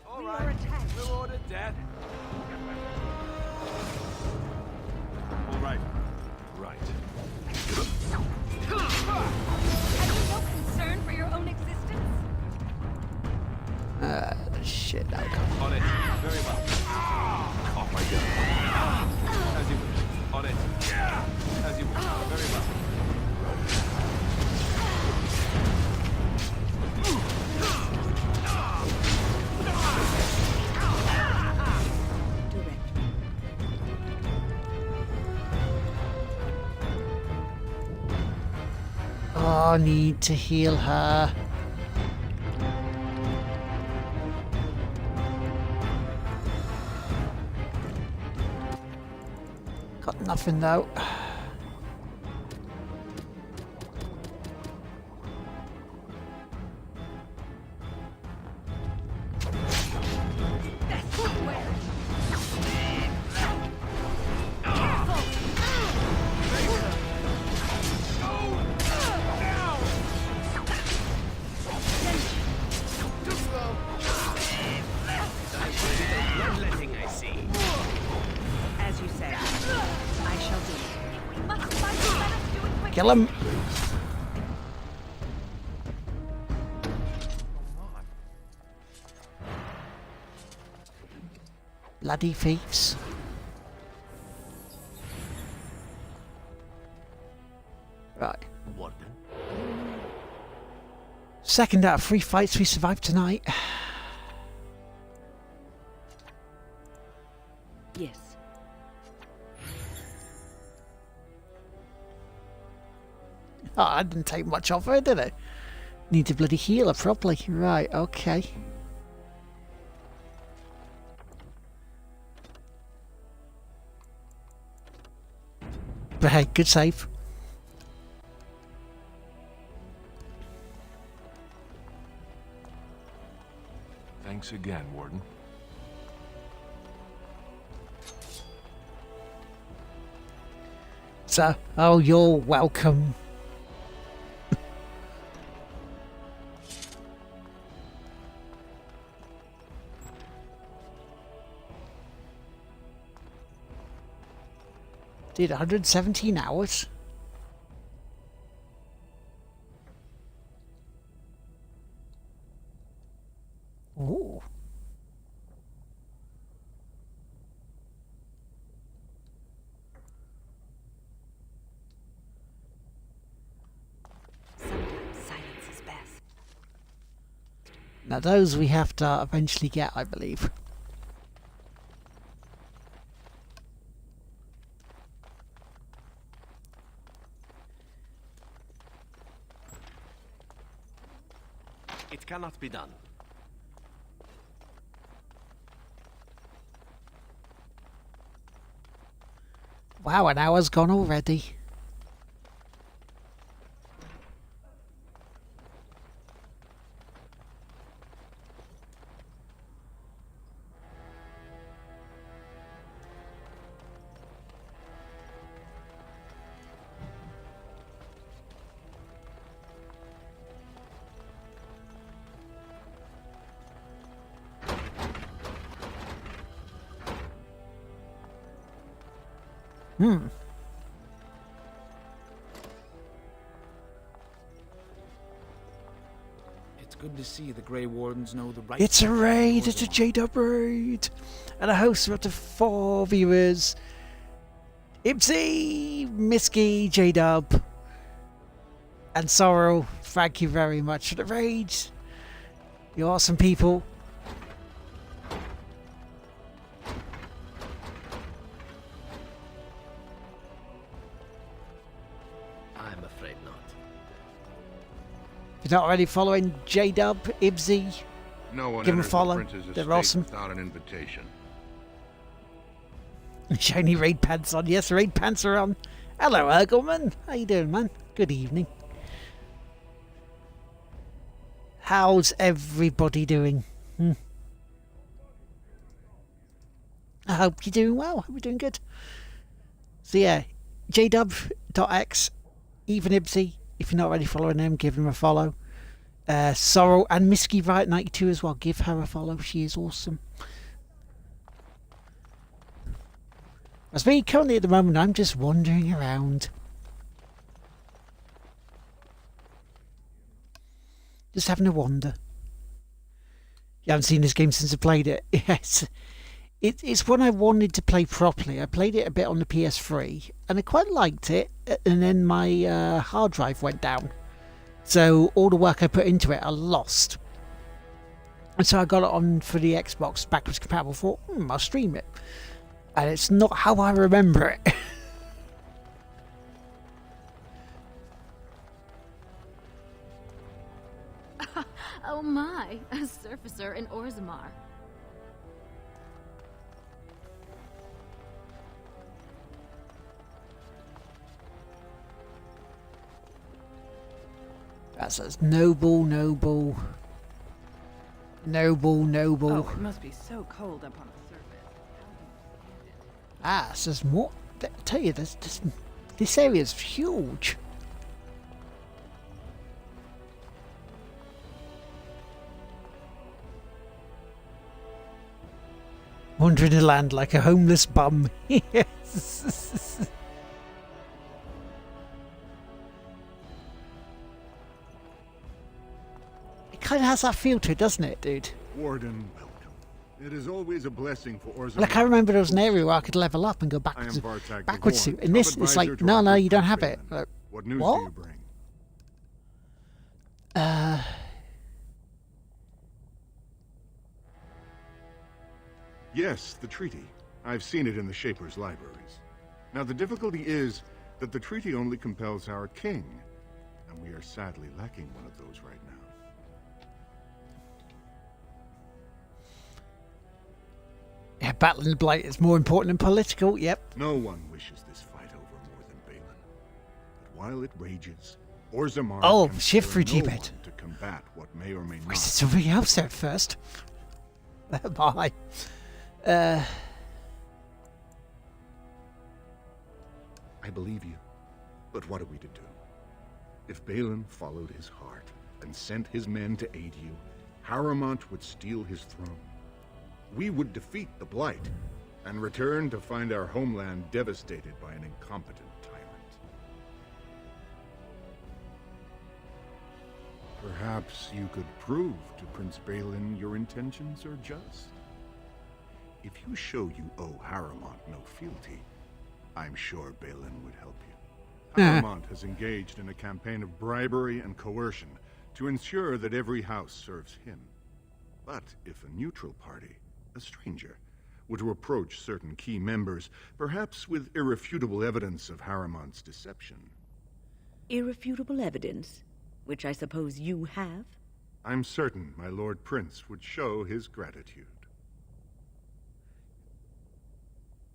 All right. We're ordered dead. All right. Right. Have you no concern for your own existence? Shit, now come On it. Very well. Off my gun. As you wish. On it. As you wish. Very well. Oh, I need to heal her. Got nothing though. As you say, I shall do it. We must fight to let us do it quickly. Kill him. Bloody thieves. Right. Warden? Second out of 3 fights we survived tonight. Yes. Oh, I didn't take much off her, did I? Need to bloody heal her properly. Right, okay. But hey, good save. Thanks again, Warden. So, oh, you're welcome. Did 117 hours? Ooh. Sometimes silence is best. Now those we have to eventually get, I believe. It's cannot be done. Wow, an hour's gone already. It's good to see the Grey Wardens know the right. It's a raid! It's a J-Dub raid! And a host of up to 4 viewers. Ipsy, Misky, J-Dub, and Sorrow. Thank you very much for the raid. You awesome people. I'm afraid not. If you're not already following J-Dub, Ibsy, No one give them a enters follow. the prince's They're estate awesome. without an invitation. Shiny raid pants on. Yes, raid pants are on. Hello, Ergelman. How you doing, man? Good evening. How's everybody doing? I hope you're doing well. Hope you're doing good. So yeah, jdub.x, even Ibsy. If you're not already following them, give them a follow. Sorrow and Misky Right 92 as well. Give her a follow. She is awesome. As me currently at the moment, I'm just wandering around. Just having a wander. You haven't seen this game since I played it. Yes. It's one I wanted to play properly. I played it a bit on the PS3 and I quite liked it, and then my hard drive went down. So all the work I put into it I lost. And so I got it on for the Xbox backwards compatible. Thought, I'll stream it. And it's not how I remember it. Oh my, a surfacer in Orzammar. That says noble. Oh, it must be so cold up on the surface. Ah, it says more. I tell you, this area is huge. Wandering the land like a homeless bum. Yes. It kind of has that feel to it, doesn't it, dude? Warden, welcome. It is always a blessing for Orzammar. Like, I remember there was an area where I could level up and go backwards to. In this, it's like, no, you don't have it. Like, what news what? do you bring? Yes, the treaty. I've seen it in the Shaper's libraries. Now, the difficulty is that the treaty only compels our king, and we are sadly lacking one of those right now. Yeah, battling the Blight is more important than political, yep. No one wishes this fight over more than Balin. But while it rages, Orzammar can shift through spare no G-Bed. one to combat what may or may not. Where's somebody else there first? Bye. I believe you, but what are we to do? If Balin followed his heart and sent his men to aid you, Harrowmont would steal his throne. We would defeat the Blight and return to find our homeland devastated by an incompetent tyrant. Perhaps you could prove to Prince Balin your intentions are just. If you show you owe Harrowmont no fealty, I'm sure Balin would help you. Harrowmont has engaged in a campaign of bribery and coercion to ensure that every house serves him. But if a neutral party, a stranger, were to approach certain key members, perhaps with irrefutable evidence of Harrowmont's deception. Irrefutable evidence, which I suppose you have? I'm certain my Lord Prince would show his gratitude.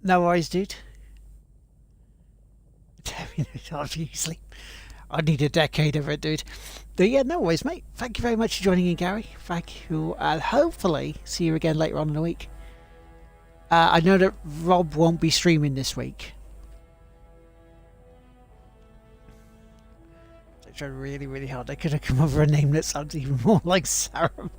No worries, dude. Obviously, I need a decade of it, dude. But yeah, no worries, mate. Thank you very much for joining in, Gary. Thank you. And hopefully see you again later on in the week. I know that Rob won't be streaming this week. I tried really, really hard. I could have come up with a name that sounds even more like Saruman.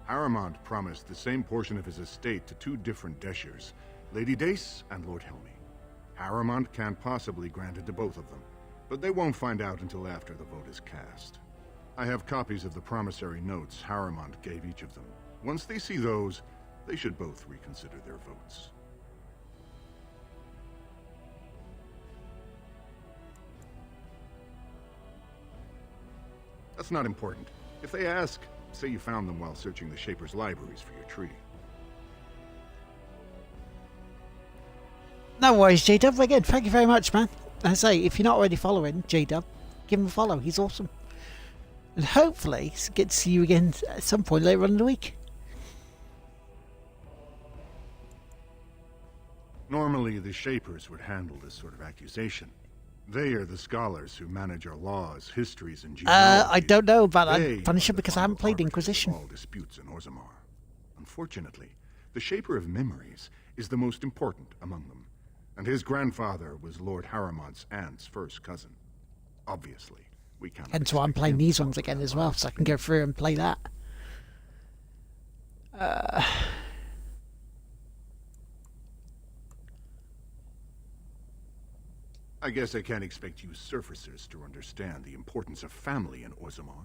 Haramond promised the same portion of his estate to two different Deshers, Lady Dace and Lord Helmy. Haramond can't possibly grant it to both of them, but they won't find out until after the vote is cast. I have copies of the promissory notes Haramond gave each of them. Once they see those, they should both reconsider their votes. That's not important. If they ask, say you found them while searching the Shaper's libraries for your tree. No worries, J-Dub. Again, thank you very much, man. I say, if you're not already following J-Dub, give him a follow. He's awesome. And hopefully get to see you again at some point later on in the week. Normally, the Shapers would handle this sort of accusation. They are the scholars who manage our laws, histories, and genealogy. I don't know about that, Punisher, because I haven't played Inquisition. All disputes in Orzammar. Unfortunately, the Shaper of Memories is the most important among them, and his grandfather was Lord Haramond's aunt's first cousin. Obviously, we can't. Hence why I'm playing these ones again as well, so I can go through and play that. I guess I can't expect you surfacers to understand the importance of family in Orzammar.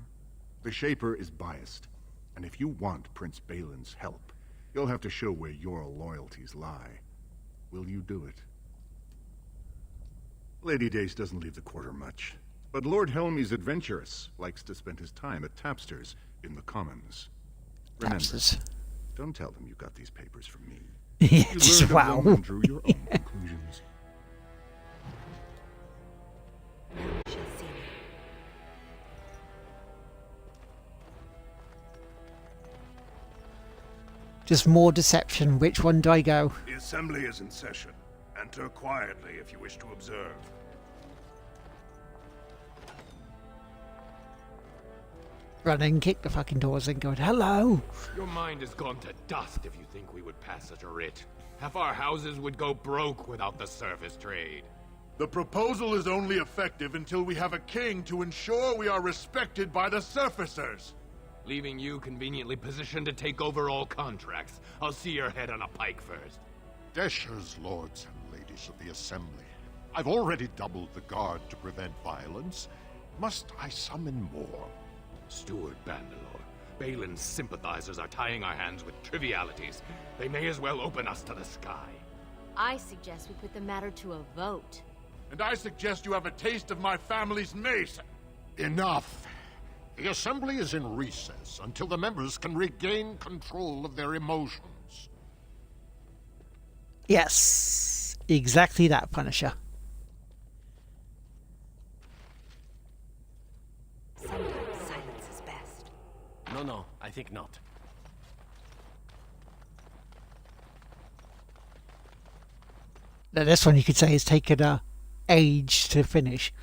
The Shaper is biased, and if you want Prince Balin's help, you'll have to show where your loyalties lie. Will you do it? Lady Dace doesn't leave the quarter much, but Lord Helmy's adventurous, likes to spend his time at Tapster's in the Commons. Remember, don't tell them you got these papers from me. Yeah, You just learned of wow. them and drew your own conclusions. Just more deception. Which one do I go? The assembly is in session. Enter quietly if you wish to observe. Run in, kick the fucking doors and go, hello. Your mind has gone to dust if you think we would pass such a writ. Half our houses would go broke without the service trade. The proposal is only effective until we have a king to ensure we are respected by the surfacers. Leaving you conveniently positioned to take over all contracts. I'll see your head on a pike first. Deshers, lords and ladies of the assembly, I've already doubled the guard to prevent violence. Must I summon more? Steward Bandalore, Balin's sympathizers are tying our hands with trivialities. They may as well open us to the sky. I suggest we put the matter to a vote. And I suggest you have a taste of my family's mace. Enough. The assembly is in recess until the members can regain control of their emotions. Yes, exactly that, Punisher. Sometimes silence is best. No, I think not. Now, this one you could say has taken a age to finish.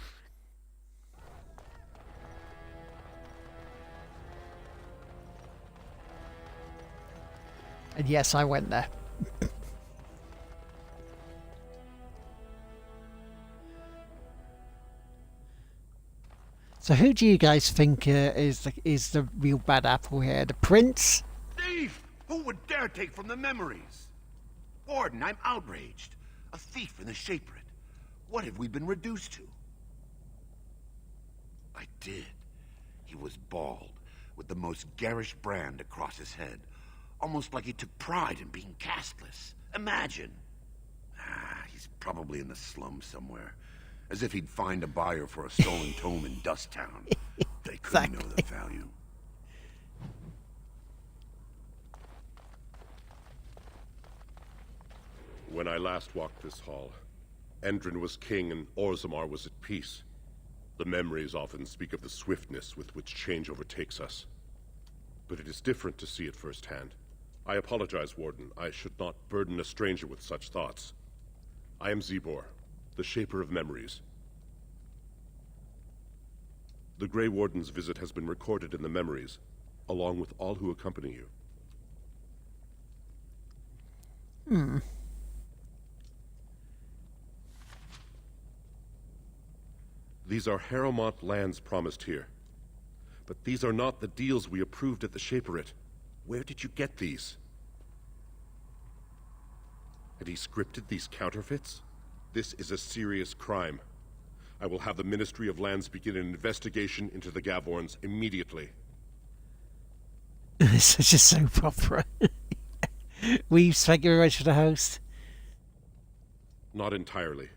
And yes, I went there. So who do you guys think is the real bad apple here? The prince? Thief! Who would dare take from the memories? Warden, I'm outraged. A thief in the Shaperate. What have we been reduced to? I did. He was bald, with the most garish brand across his head. Almost like he took pride in being castless. Imagine. He's probably in the slums somewhere. As if he'd find a buyer for a stolen tome in Dust Town. They couldn't know the value. When I last walked this hall, Endrin was king and Orzammar was at peace. The memories often speak of the swiftness with which change overtakes us. But it is different to see it firsthand. I apologize, Warden. I should not burden a stranger with such thoughts. I am Zebor, the Shaper of Memories. The Grey Warden's visit has been recorded in the memories, along with all who accompany you. These are Harrowmont lands promised here. But these are not the deals we approved at the Shaperate. Where did you get these? Had he scripted these counterfeits? This is a serious crime. I will have the Ministry of Lands begin an investigation into the Gavorns immediately. It's such a soap opera. Weaves, thank you very much for the host. Not entirely.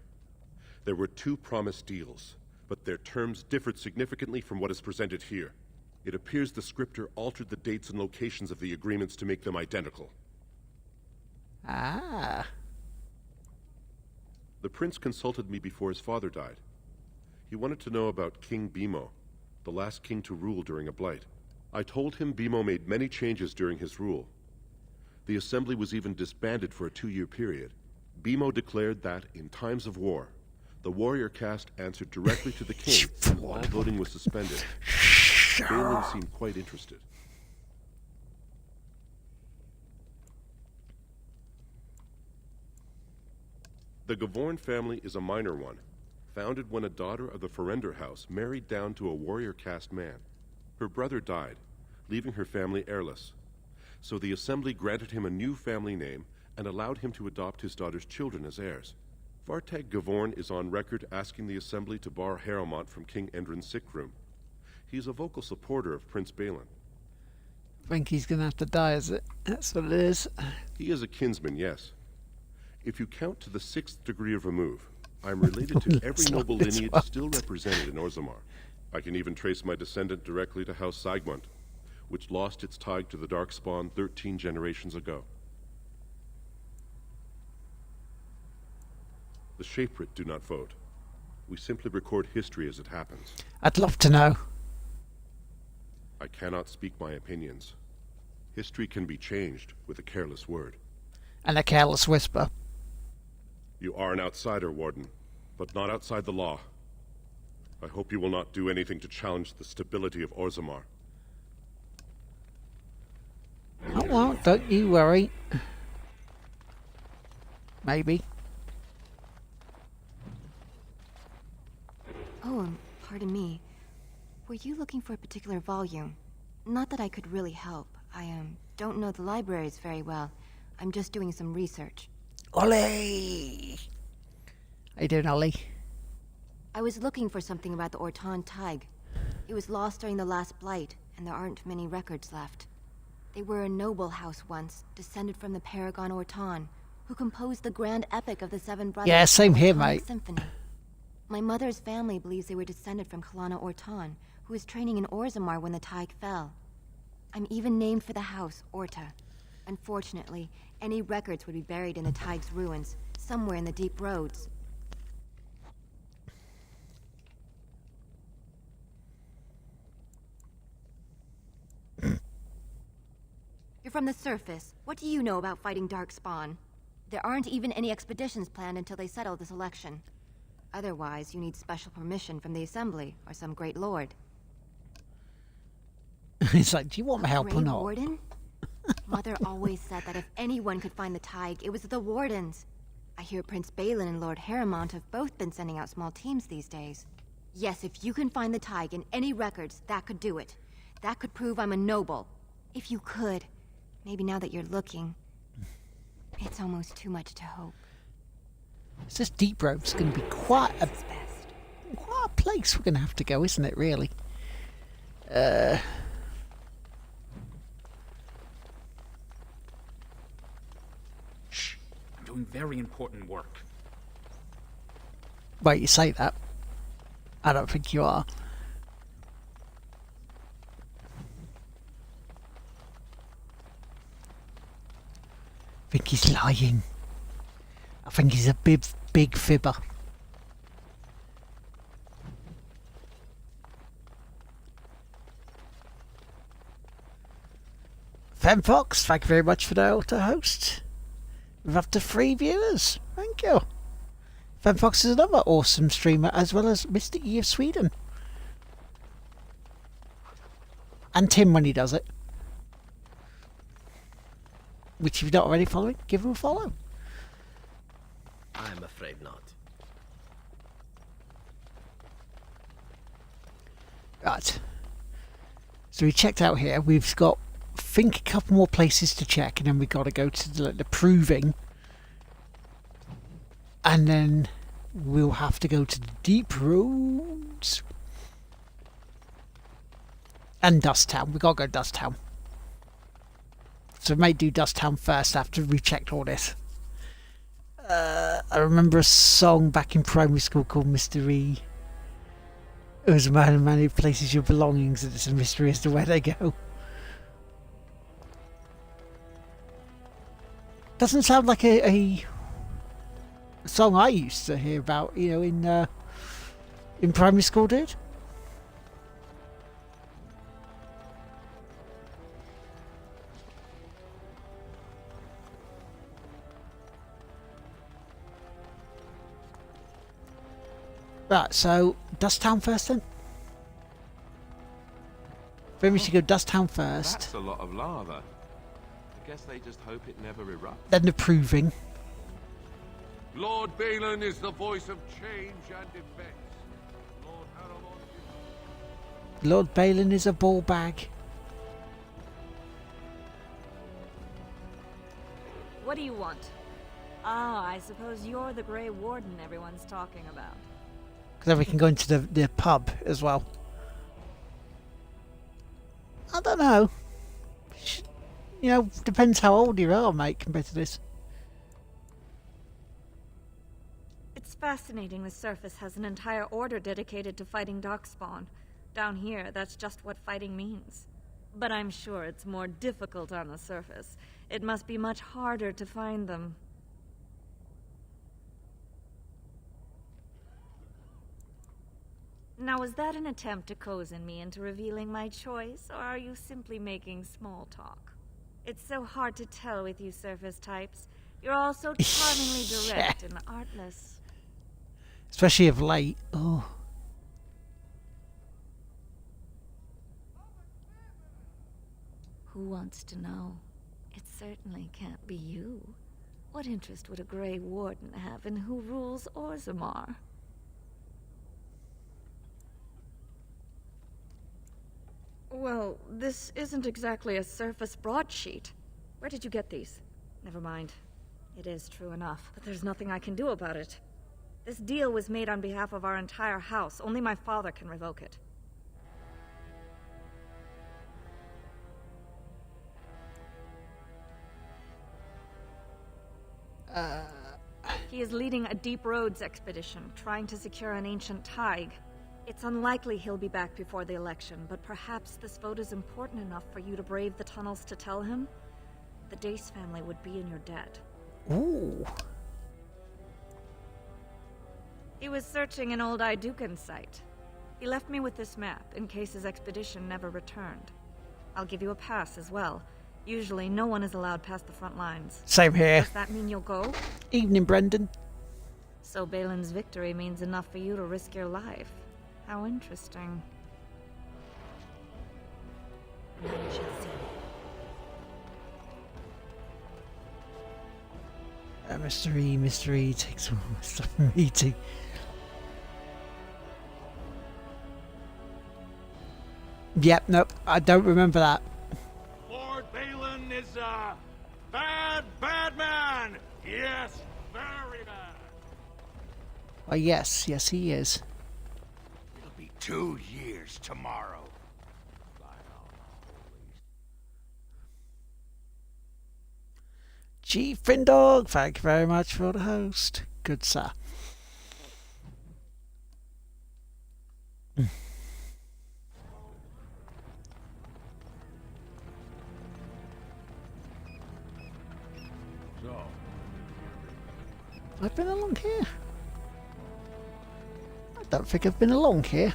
There were 2 promised deals, but their terms differed significantly from what is presented here. It appears the scripter altered the dates and locations of the agreements to make them identical. Ah. The prince consulted me before his father died. He wanted to know about King Bimo, the last king to rule during a blight. I told him Bimo made many changes during his rule. The assembly was even disbanded for a 2-year period. Bimo declared that, in times of war, the warrior caste answered directly to the king, and all voting was suspended. Balin seemed quite interested. The Gavorn family is a minor one, founded when a daughter of the Ferender house married down to a warrior caste man. Her brother died, leaving her family heirless. So the assembly granted him a new family name and allowed him to adopt his daughter's children as heirs. Vartag Gavorn is on record asking the assembly to bar Harrowmont from King Endrin's sick room. He is a vocal supporter of Prince Balin. I think he's going to have to die, is it? That's what it is. He is a kinsman, yes. If you count to the 6th degree of remove, I'm related to every noble lineage still represented in Orzammar. I can even trace my descendant directly to House Saigmund, which lost its tie to the Darkspawn 13 generations ago. The Shaperate do not vote. We simply record history as it happens. I'd love to know. I cannot speak my opinions. History can be changed with a careless word. And a careless whisper. You are an outsider, Warden, but not outside the law. I hope you will not do anything to challenge the stability of Orzammar. I won't, don't you worry. Maybe. Oh, pardon me. Were you looking for a particular volume? Not that I could really help. I don't know the libraries very well. I'm just doing some research. Ollie! How you doing, Ollie? I was looking for something about the Orton Tig. It was lost during the last blight, and there aren't many records left. They were a noble house once, descended from the Paragon Orton, who composed the grand epic of the Seven Brothers. Yeah, same here, Orton mate. Symphony. My mother's family believes they were descended from Kalana Orton, who was training in Orzammar when the Tig fell. I'm even named for the house, Orta. Unfortunately, any records would be buried in the Tig's ruins, somewhere in the deep roads. You're from the surface. What do you know about fighting Darkspawn? There aren't even any expeditions planned until they settle this election. Otherwise, you need special permission from the Assembly or some great lord. It's like, do you want my help or Grey not? Warden? Mother always said that if anyone could find the Tig, it was the Wardens. I hear Prince Balin and Lord Harrowmont have both been sending out small teams these days. Yes, if you can find the Tig in any records, that could do it. That could prove I'm a noble. If you could. Maybe now that you're looking. It's almost too much to hope. It's this deep road's going to be quite a place we're going to have to go, isn't it, really? Shh. I'm doing very important work. Wait, you say that. I don't think you are. I think he's lying. I think he's a big fibber. Femfox, thank you very much for the auto-host. We've up to 3 viewers. Thank you. Femfox is another awesome streamer, as well as Mr. E of Sweden. And Tim when he does it. Which, if you're not already following, give him a follow. I'm afraid not. Right. So we checked out here. We've got, I think, a couple more places to check, and then we've got to go to the proving. And then we'll have to go to the deep roads. And Dust Town. We've got to go to Dust Town. So we may do Dust Town first after we've checked all this. I remember a song back in primary school called Mystery. It was a man in many places your belongings, and it's a mystery as to where they go. Doesn't sound like a song I used to hear about, you know, in primary school, dude. Right, so Dust Town first then? Maybe we should go Dust Town first. That's a lot of lava. I guess they just hope it never erupts. Then the proving. Lord Balin is the voice of change and defense. Lord Haramond Lord Balin is a ball bag. What do you want? Ah, I suppose you're the Grey Warden everyone's talking about. Because then we can go into the pub as well. I don't know. You know, depends how old you are, mate, compared to this. It's fascinating the surface has an entire order dedicated to fighting darkspawn. Down here, that's just what fighting means. But I'm sure it's more difficult on the surface. It must be much harder to find them. Now, was that an attempt to cozen me into revealing my choice, or are you simply making small talk? It's so hard to tell with you surface types. You're all so charmingly direct and artless. Especially of late. Oh. Who wants to know? It certainly can't be you. What interest would a Grey Warden have in who rules Orzammar? Well, this isn't exactly a surface broadsheet. Where did you get these? Never mind. It is true enough, but there's nothing I can do about it. This deal was made on behalf of our entire house. Only my father can revoke it. He is leading a Deep Roads expedition, trying to secure an ancient Tig. It's unlikely he'll be back before the election, but perhaps this vote is important enough for you to brave the tunnels to tell him? The Dace family would be in your debt. Ooh. He was searching an old Idukan site. He left me with this map, in case his expedition never returned. I'll give you a pass as well. Usually, no one is allowed past the front lines. Same here. Does that mean you'll go? Evening, Brendan. So Balin's victory means enough for you to risk your life. How interesting. None shall see. Mystery takes all my stuff from meeting. Yep, nope, I don't remember that. Lord Balin is a bad, bad man! Yes, very bad! Oh, yes, he is. It'll be 2 years tomorrow. Chief Findog, thank you very much for the host. Good sir. So, I've been along here. I don't think I've been along here.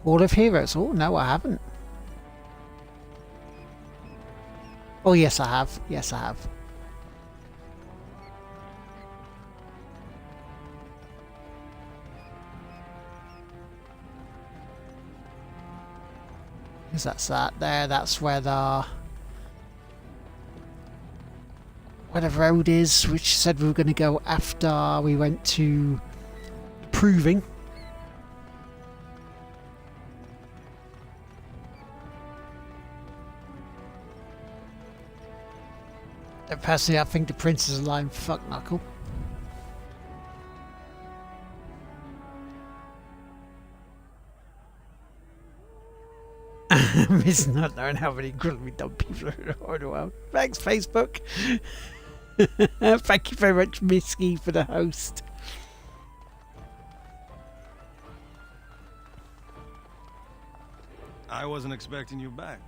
Hall of Heroes. Oh, no, I haven't. Oh, yes, I have. Yes, I have. Because that's that there. That's where the road is, which said we were going to go after we went to Proving. And personally, I think the prince is a lying fuck knuckle. Miss not knowing how many incredibly dumb people are in the world. Thanks, Facebook. Thank you very much, Misky, for the host. I wasn't expecting you back.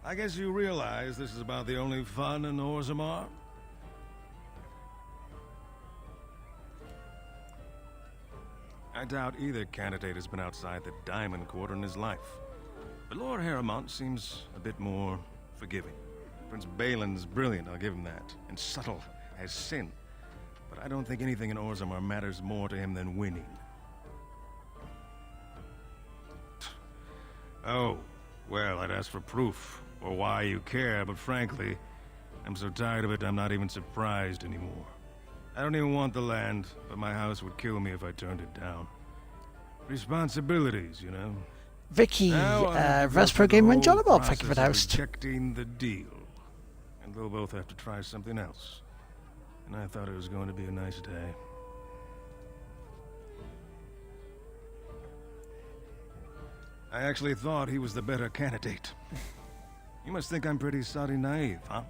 I guess you realize this is about the only fun in Orzammar? I doubt either candidate has been outside the Diamond Court in his life. But Lord Harrowmont seems a bit more forgiving. Prince Balin's brilliant, I'll give him that, and subtle as sin. But I don't think anything in Orzammar matters more to him than winning. Oh, well, I'd ask for proof, or why you care, but frankly, I'm so tired of it I'm not even surprised anymore. I don't even want the land, but my house would kill me if I turned it down. Responsibilities, you know. Vicky, Pro Gamer and John Bob, thank you for the host. Rejecting the deal. And they'll both have to try something else. And I thought it was going to be a nice day. I actually thought he was the better candidate. You must think I'm pretty soddy naive, huh?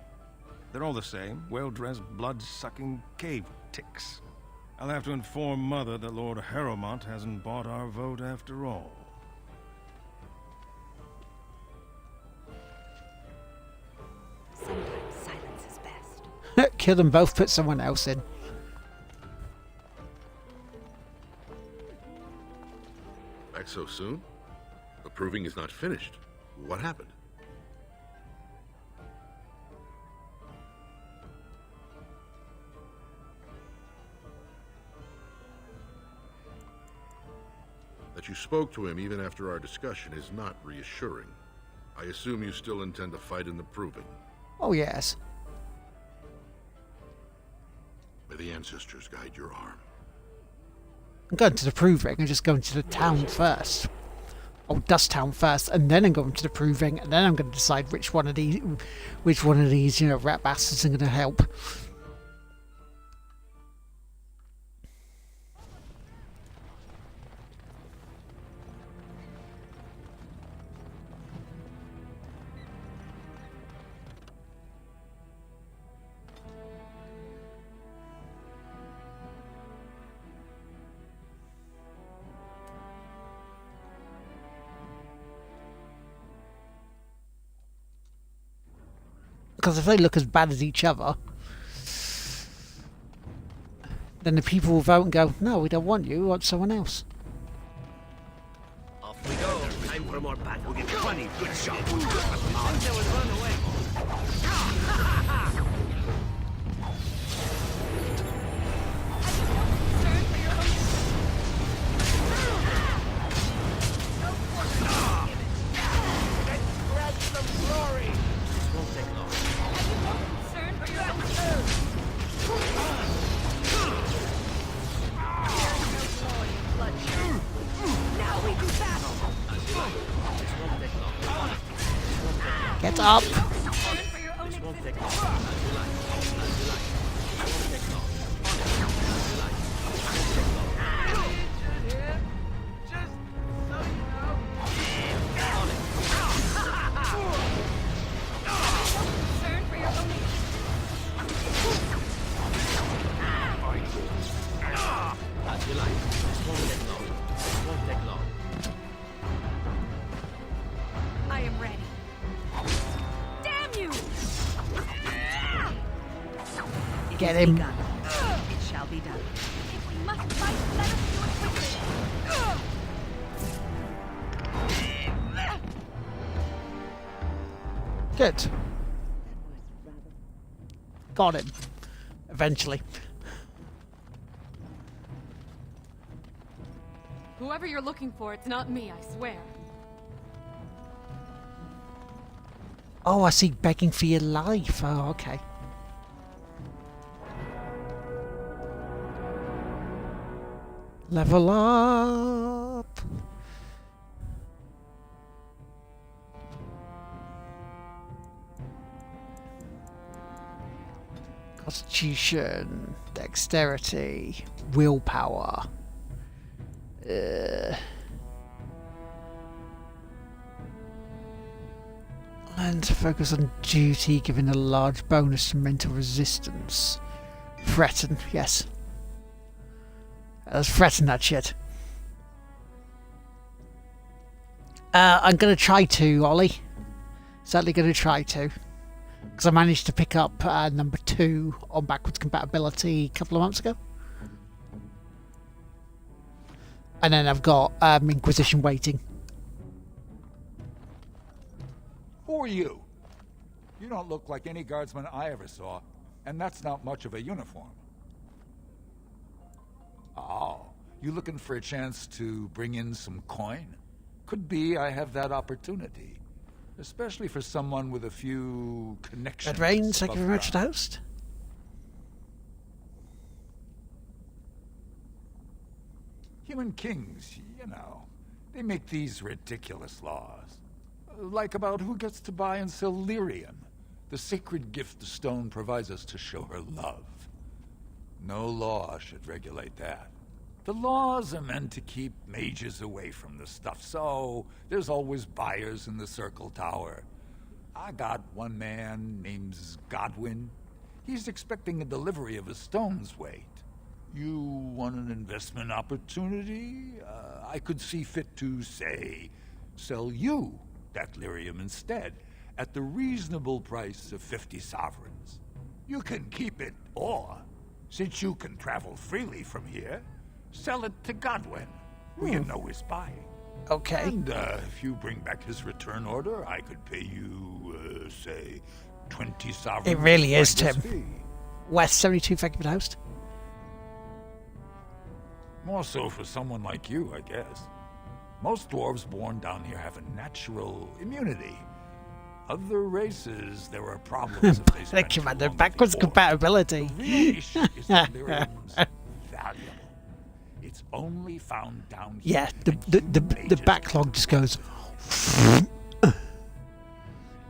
They're all the same, well-dressed, blood-sucking cave ticks. I'll have to inform Mother that Lord Harrowmont hasn't bought our vote after all. Sometimes silence is best. Kill them both, put someone else in. Back so soon? The proving is not finished. What happened? That you spoke to him even after our discussion is not reassuring. I assume you still intend to fight in the proving. Oh, yes. May the ancestors guide your arm. I'm going to the Proving. I'm just going to the town first. Oh, Dust Town first, and then I'm going to the Proving, and then I'm going to decide which one of these, you know, rat bastards are going to help. Because if they look as bad as each other, then the people will vote and go, no, we don't want you, we want someone else. Off we go. Time for more battle. We'll get 20 good shots. Run away. Get up! I am ready. Damn you! Get him. It shall be done. If we must fight, let us do it quickly. Good. got him. Eventually. Whoever you're looking for, it's not me, I swear. Oh, I see, begging for your life. Oh, okay. Level up. Constitution, dexterity, willpower. Learn to focus on duty, giving a large bonus to mental resistance. Threaten, yes. Let's threaten that shit. I'm going to try to, Ollie. Certainly going to try to. Because I managed to pick up number 2 on backwards compatibility a couple of months ago. And then I've got Inquisition waiting. Who are you? You don't look like any guardsman I ever saw, and that's not much of a uniform. Oh, you looking for a chance to bring in some coin? Could be I have that opportunity. Especially for someone with a few connections. Red Rain, thank you very much, host. Human kings, you know, they make these ridiculous laws. Like about who gets to buy and sell lyrium, the sacred gift the stone provides us to show her love. No law should regulate that. The laws are meant to keep mages away from the stuff, so there's always buyers in the Circle Tower. I got one man named Godwin. He's expecting a delivery of a stone's weight. You want an investment opportunity? I could see fit to, say, sell you that lyrium instead, at the reasonable price of 50 sovereigns. You can keep it, or, since you can travel freely from here, sell it to Godwin, who you know is buying. Okay. And if you bring back his return order, I could pay you, say, 20 sovereigns. It really is, fee. Tim. West 72, thank you for the host. More so for someone like you, I guess. Most dwarves born down here have a natural immunity. Other races, there are problems if they spend too long Commander, at the backwards war. compatibility. The real issue is that lyrium's valuable. It's only found down here. Yeah, the backlog just goes.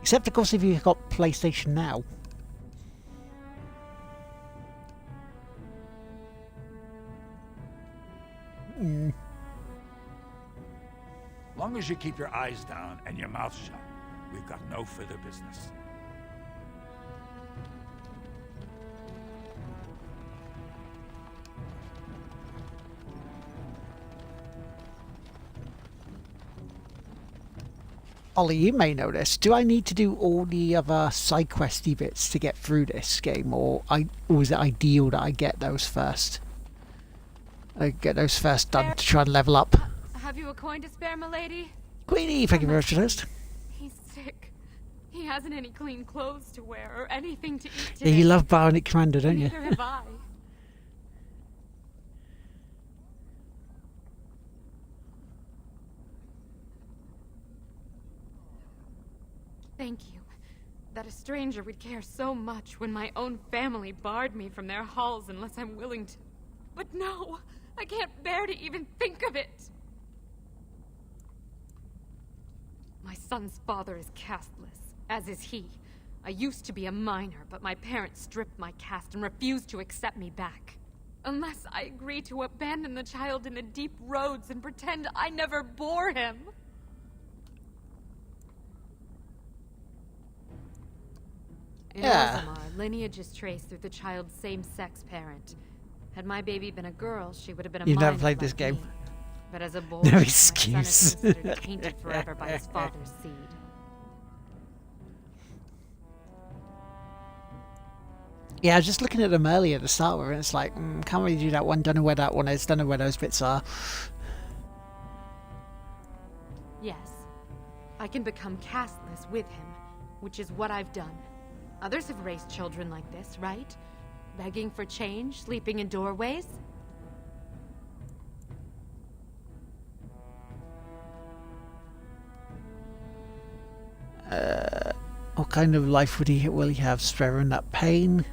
Except, of course, if you've got PlayStation Now. Long as you keep your eyes down and your mouth shut, we've got no further business. Ollie, you may know this. Do I need to do all the other side questy bits to get through this game, or is it ideal that I get those first? I get those first done to try and level up. Have you a coin to spare, milady? Queenie, thank you very much for this. He's sick. He hasn't any clean clothes to wear or anything to eat Yeah, today. you love Bionic Commander, don't you? Neither have I. Thank you. That a stranger would care so much when my own family barred me from their halls unless I'm willing to. But no! I can't bear to even think of it! My son's father is casteless, as is he. I used to be a minor, but my parents stripped my caste and refused to accept me back. Unless I agree to abandon the child in the deep roads and pretend I never bore him. In Orzammar, lineage is traced through the child's same-sex parent. Had my baby been a girl, she would have been a You've minor never played like this game. me. But as a boy, No my excuse. son is considered tainted forever by his father's seed. Yeah, I was just looking at them earlier at the start where it's like, can't really do that one, don't know where that one is, don't know where those bits are. Yes, I can become casteless with him, which is what I've done. Others have raised children like this, right? Begging for change, sleeping in doorways? What kind of life will he have? Sparing that pain?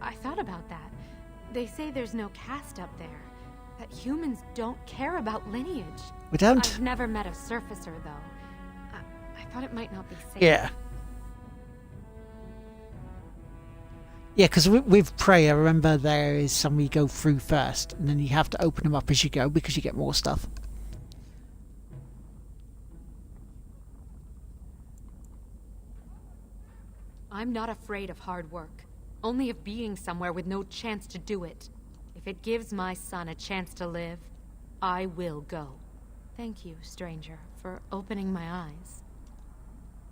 I thought about that. They say there's no caste up there. That humans don't care about lineage. We don't? I've never met a surfacer, though. I thought it might not be safe. Yeah. Yeah, because with Prey, I remember there is some you go through first, and then you have to open them up as you go because you get more stuff. I'm not afraid of hard work, only of being somewhere with no chance to do it. If it gives my son a chance to live, I will go. Thank you, stranger, for opening my eyes.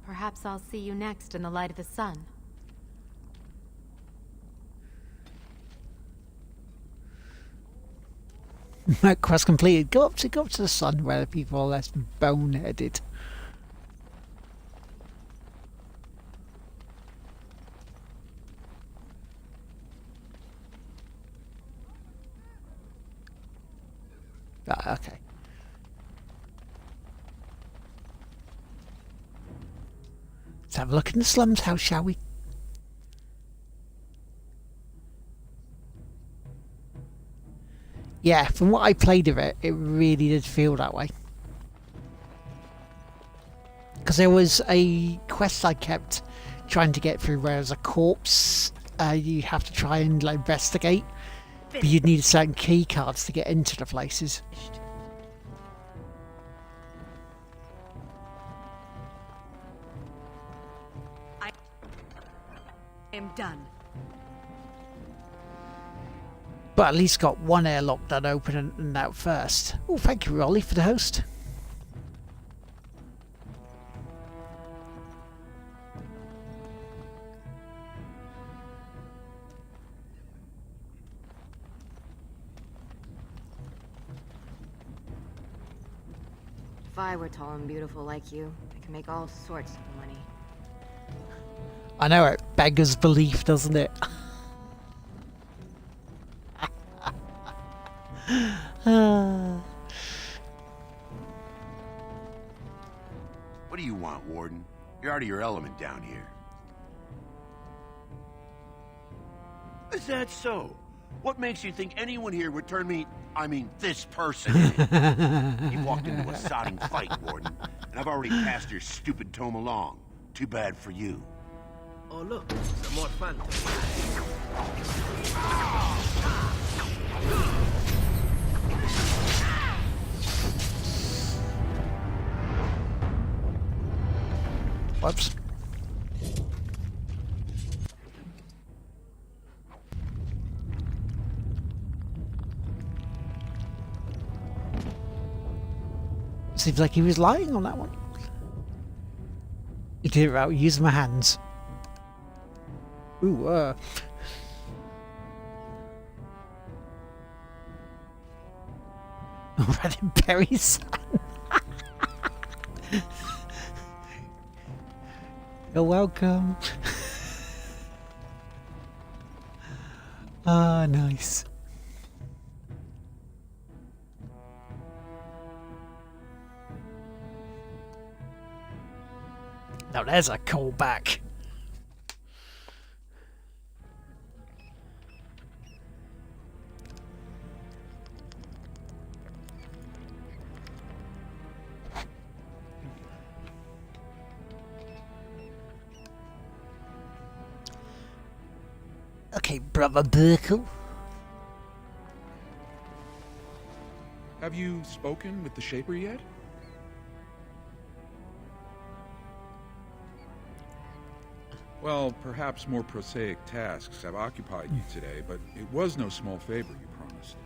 Perhaps I'll see you next in the light of the sun. Quest completed. Go up to the sun where the people are less boneheaded. Ah, okay. Let's have a look in the slums house, shall we? Yeah, from what I played of it, it really did feel that way. Because there was a quest I kept trying to get through where there's a corpse you have to try and like, investigate. But you'd need certain key cards to get into the places. I am done. But at least got one airlock done open and out first. Oh, thank you, Rolly, for the host. If I were tall and beautiful like you, I could make all sorts of money. I know it beggars belief, doesn't it? What do you want, Warden? You're out of your element down here. Is that so? What makes you think anyone here would turn me, this person in? You walked into a sodding fight, Warden, and I've already passed your stupid tome along. Too bad for you. Oh, look, some more fun. Whoops. Seems like he was lying on that one. He did it without using my hands. Ooh, Red and berries. You're welcome. Ah, nice. Now there's a callback. Okay, Brother Burkle. Have you spoken with the Shaper yet? Well, perhaps more prosaic tasks have occupied you today, but it was no small favor you promised.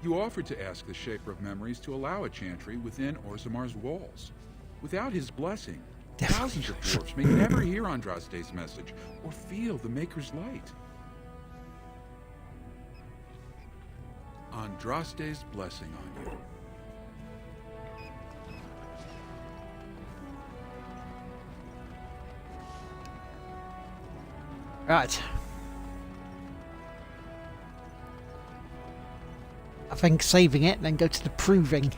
You offered to ask the Shaper of Memories to allow a chantry within Orzamar's walls. Without his blessing, thousands of dwarfs may never hear Andraste's message or feel the Maker's light. Andraste's blessing on you. Right. I think saving it, then go to the proving.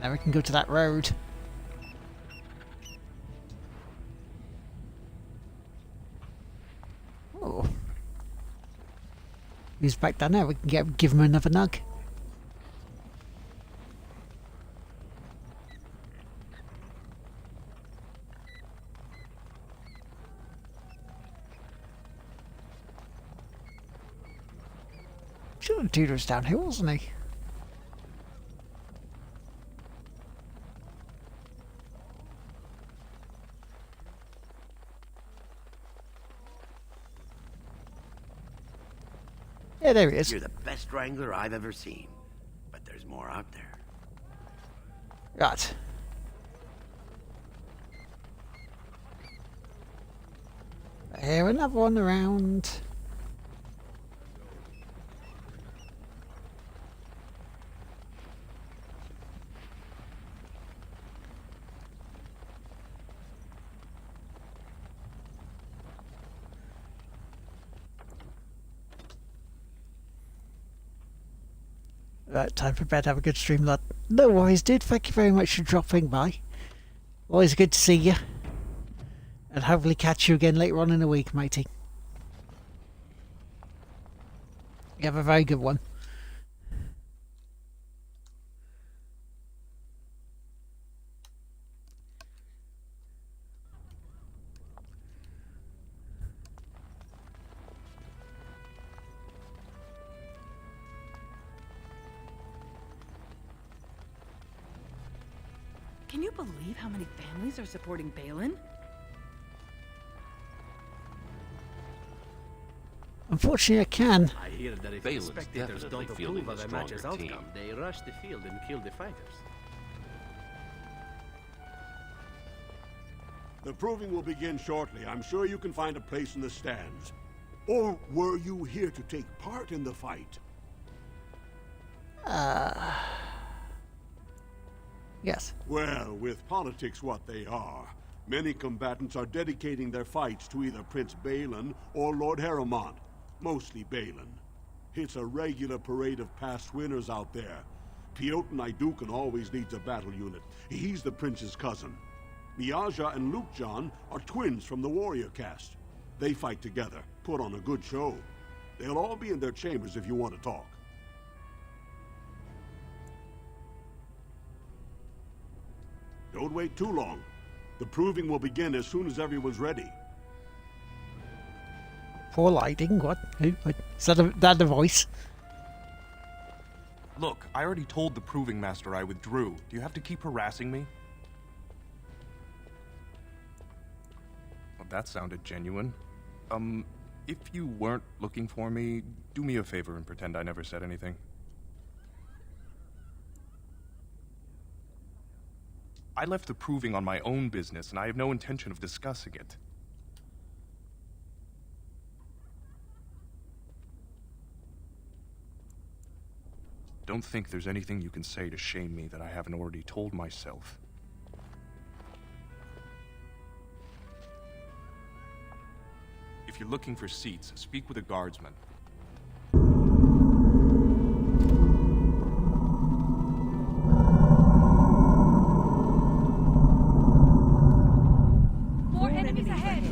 Now we can go to that road. Oh. He's back down there. We can give him another nug. Sure, the dude was down here, wasn't he? Yeah, there he is. You're the best wrangler I've ever seen. But there's more out there. Right. Here, another one around. Right, time for bed. Have a good stream, lad. No worries, dude. Thank you very much for dropping by. Always good to see you. And hopefully catch you again later on in the week, matey. You have a very good one. Can you believe how many families are supporting Balin? Unfortunately, I can. I hear that if the Balin's spectators definitely don't fielding approve of the a match's stronger outcome, team. they rush the field and kill the fighters. The proving will begin shortly. I'm sure you can find a place in the stands. Or were you here to take part in the fight? Yes. Well, with politics what they are, many combatants are dedicating their fights to either Prince Balin or Lord Heremont, mostly Balin. It's a regular parade of past winners out there. Piotr Naidukan always leads a battle unit. He's the prince's cousin. Miaja and Lukejan are twins from the warrior caste. They fight together, put on a good show. They'll all be in their chambers if you want to talk. Don't wait too long. The proving will begin as soon as everyone's ready. Poor lighting, what? Who? What? Is that the voice? Look, I already told the proving master I withdrew. Do you have to keep harassing me? Well, that sounded genuine. If you weren't looking for me, do me a favor and pretend I never said anything. I left the proving on my own business, and I have no intention of discussing it. Don't think there's anything you can say to shame me that I haven't already told myself. If you're looking for seats, speak with a guardsman. More enemies ahead!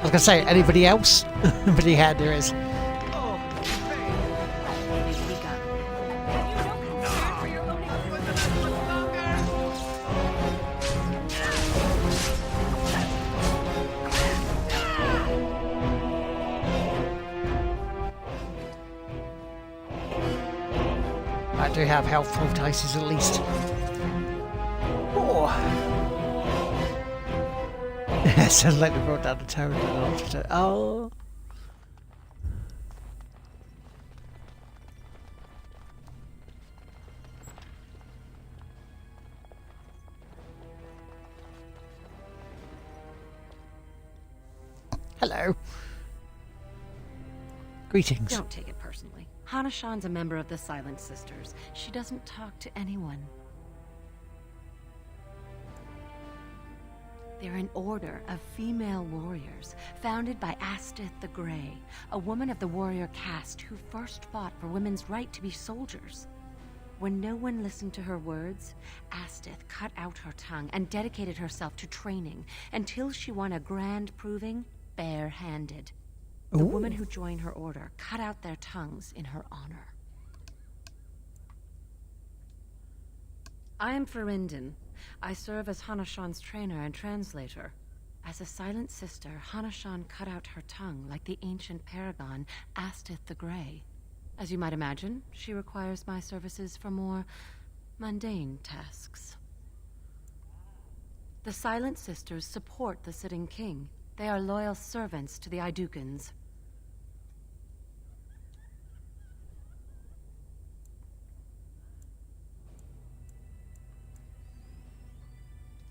I was gonna say, anybody else? But yeah, there is. I do have health dices at least. Oh. Sounds like they brought down the tower. Oh. Hello. Greetings. Don't take it personally. Hana-shan's a member of the Silent Sisters. She doesn't talk to anyone. They're an order of female warriors, founded by Astith the Grey, a woman of the warrior caste who first fought for women's right to be soldiers. When no one listened to her words, Astith cut out her tongue and dedicated herself to training until she won a grand proving bare-handed. The women who joined her order cut out their tongues in her honor. I am Ferinden. I serve as Hana-shan's trainer and translator. As a Silent Sister, Hana-shan cut out her tongue like the ancient paragon Astith the Grey. As you might imagine, she requires my services for more mundane tasks. The Silent Sisters support the sitting king. They are loyal servants to the Idukans.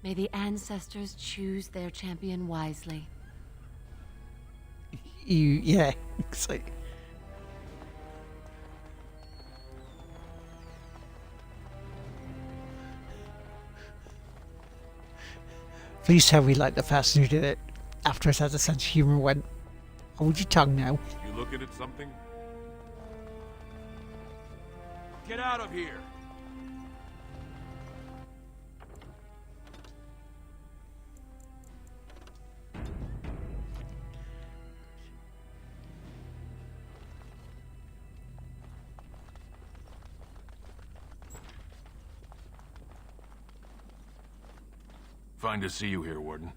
May the ancestors choose their champion wisely. Yeah, it's like... Please tell me like the person who did it afterwards has a sense of humour went, hold your tongue now. You looking at something? Get out of here! Fine to see you here, Warden.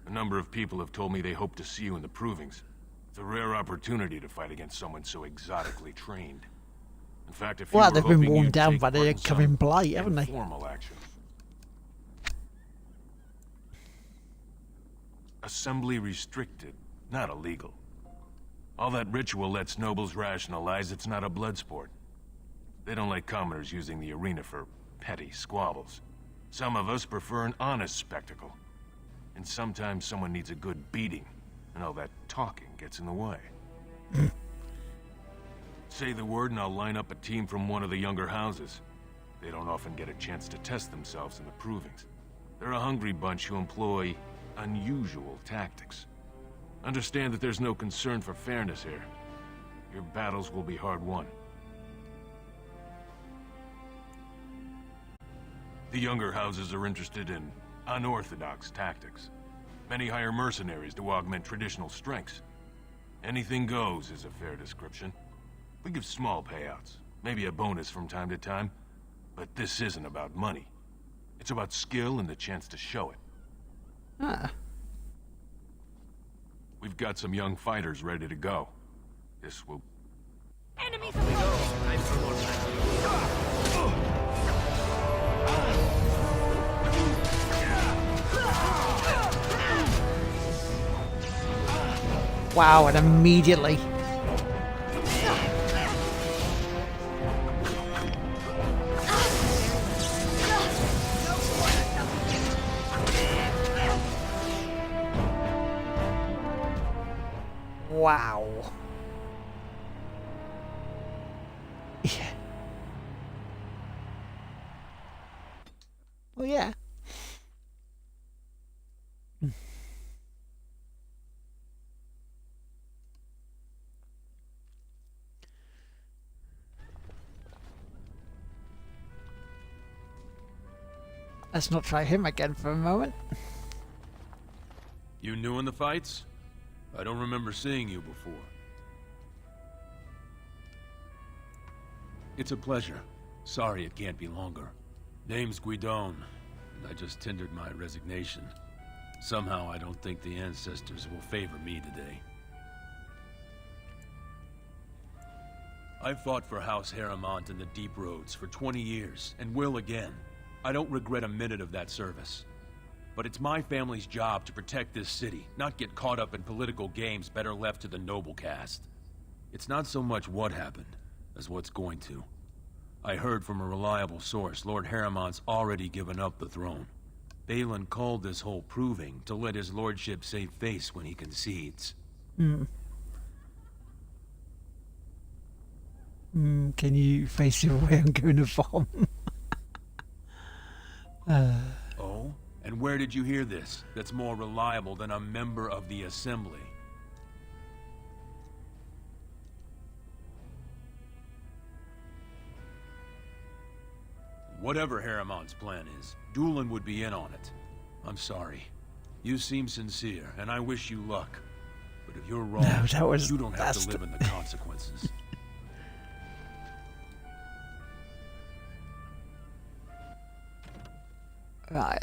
A number of people have told me they hope to see you in the provings. It's a rare opportunity to fight against someone so exotically trained. In fact, if you Well, were they've been hoping worn you'd down take by the part in coming some blight, haven't they? informal action. Assembly restricted, not illegal. All that ritual lets nobles rationalize it's not a blood sport. They don't like commoners using the arena for petty squabbles. Some of us prefer an honest spectacle. And sometimes someone needs a good beating, and all that talking gets in the way. Say the word and I'll line up a team from one of the younger houses. They don't often get a chance to test themselves in the provings. They're a hungry bunch who employ unusual tactics. Understand that there's no concern for fairness here. Your battles will be hard won. The younger houses are interested in unorthodox tactics. Many hire mercenaries to augment traditional strengths. Anything goes is a fair description. We give small payouts, maybe a bonus from time to time, but this isn't about money. It's about skill and the chance to show it. Ah. We've got some young fighters ready to go. This will... Enemies Wow, and immediately. Wow. Yeah. Well, yeah. Let's not try him again for a moment. You new in the fights? I don't remember seeing you before. It's a pleasure. Sorry it can't be longer. Name's Guidon, and I just tendered my resignation. Somehow I don't think the ancestors will favor me today. I fought for House Harrimont in the Deep Roads for 20 years, and will again. I don't regret a minute of that service. But it's my family's job to protect this city, not get caught up in political games better left to the noble caste. It's not so much what happened, as what's going to. I heard from a reliable source Lord Harrimont's already given up the throne. Balin called this whole proving to let his lordship save face when he concedes. Can you face your way on going to bomb? Oh? And where did you hear this that's more reliable than a member of the Assembly? Whatever Harrimont's plan is, Doolin would be in on it. I'm sorry. You seem sincere, and I wish you luck. But if you're wrong, you don't have to live in the consequences. Right,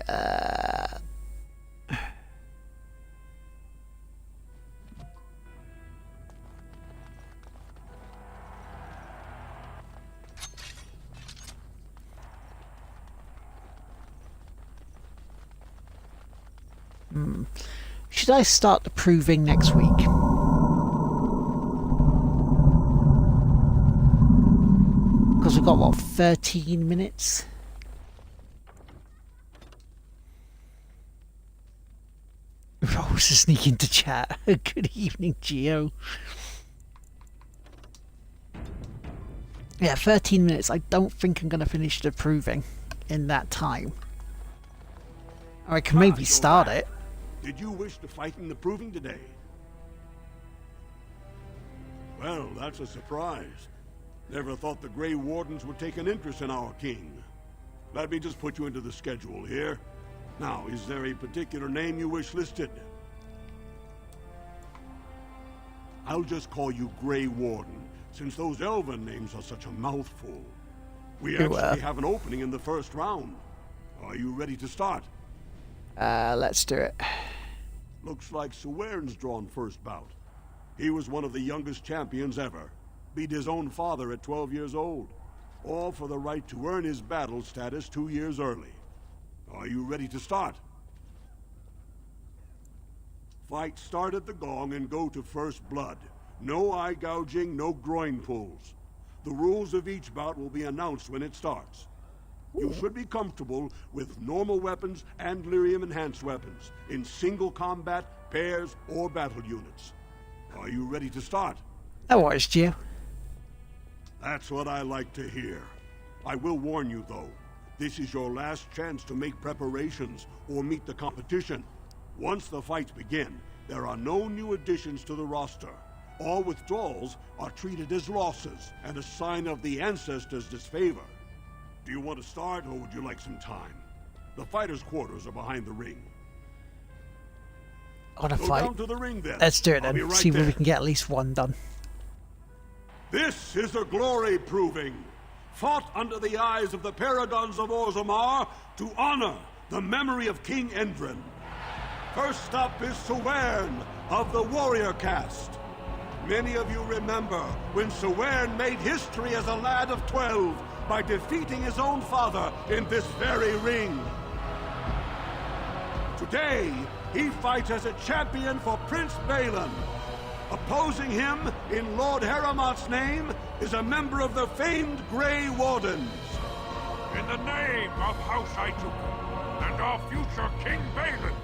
Should I start the proving next week? Because we've got, what, 13 minutes? Rose is sneaking into chat. Good evening, Geo. Yeah, 13 minutes. I don't think I'm going to finish the proving in that time. Or I can maybe start it. Did you wish to fight in the proving today? Well, that's a surprise. Never thought the Grey Wardens would take an interest in our king. Let me just put you into the schedule here. Now, is there a particular name you wish listed? I'll just call you Grey Warden, since those elven names are such a mouthful. We actually have an opening in the first round. Are you ready to start? Let's do it. Looks like Sewern's drawn first bout. He was one of the youngest champions ever. Beat his own father at 12 years old. All for the right to earn his battle status 2 years early. Are you ready to start? Fight start at the gong and go to first blood. No eye gouging, no groin pulls. The rules of each bout will be announced when it starts. You should be comfortable with normal weapons and lyrium enhanced weapons in single combat, pairs, or battle units. Are you ready to start? No worries, Gio. That's what I like to hear. I will warn you, though. This is your last chance to make preparations or meet the competition. Once the fights begin, there are no new additions to the roster. All withdrawals are treated as losses and a sign of the ancestors' disfavor. Do you want to start, or would you like some time? The fighters' quarters are behind the ring. I want to fight. Down to the ring, then. Let's do it then. Right See if there. we can get at least one done. This is a glory proving, fought under the eyes of the Paragons of Orzammar to honor the memory of King Endrin. First up is Sewern of the warrior caste. Many of you remember when Sewern made history as a lad of 12 by defeating his own father in this very ring. Today, he fights as a champion for Prince Balin. Opposing him, in Lord Harrimont's name, is a member of the famed Grey Wardens. In the name of House Aituken and our future King Balin.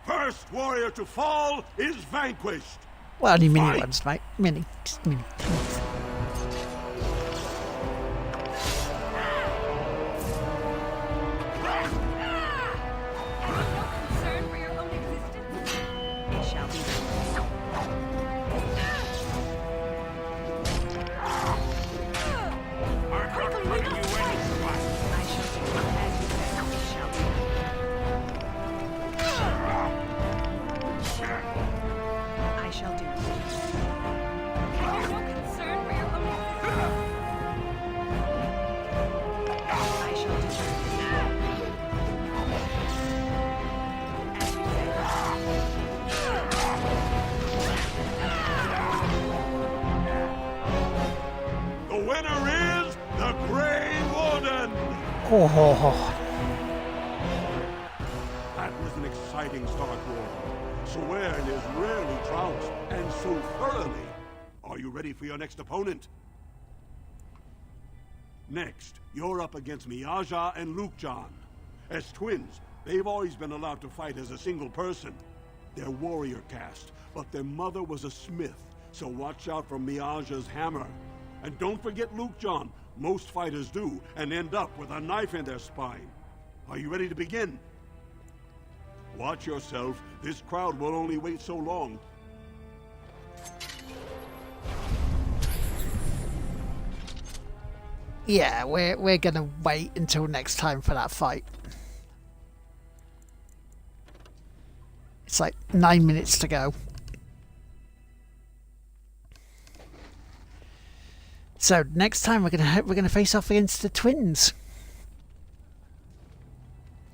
First warrior to fall is vanquished. Well, only mini ones, mate. Mini. Just mini. I shall do. If you're so concerned Oh. That was an exciting start, Lord. Swearn is rarely trounced, and so thoroughly. Are you ready for your next opponent? Next, you're up against Miaja and Lukejan. As twins, they've always been allowed to fight as a single person. They're warrior caste, but their mother was a smith, so watch out for Miaja's hammer. And don't forget Lukejan. Most fighters do, and end up with a knife in their spine. Are you ready to begin? Watch yourself. This crowd will only wait so long. Yeah, we're gonna wait until next time for that fight. It's like 9 minutes to go. So next time we're gonna face off against the twins,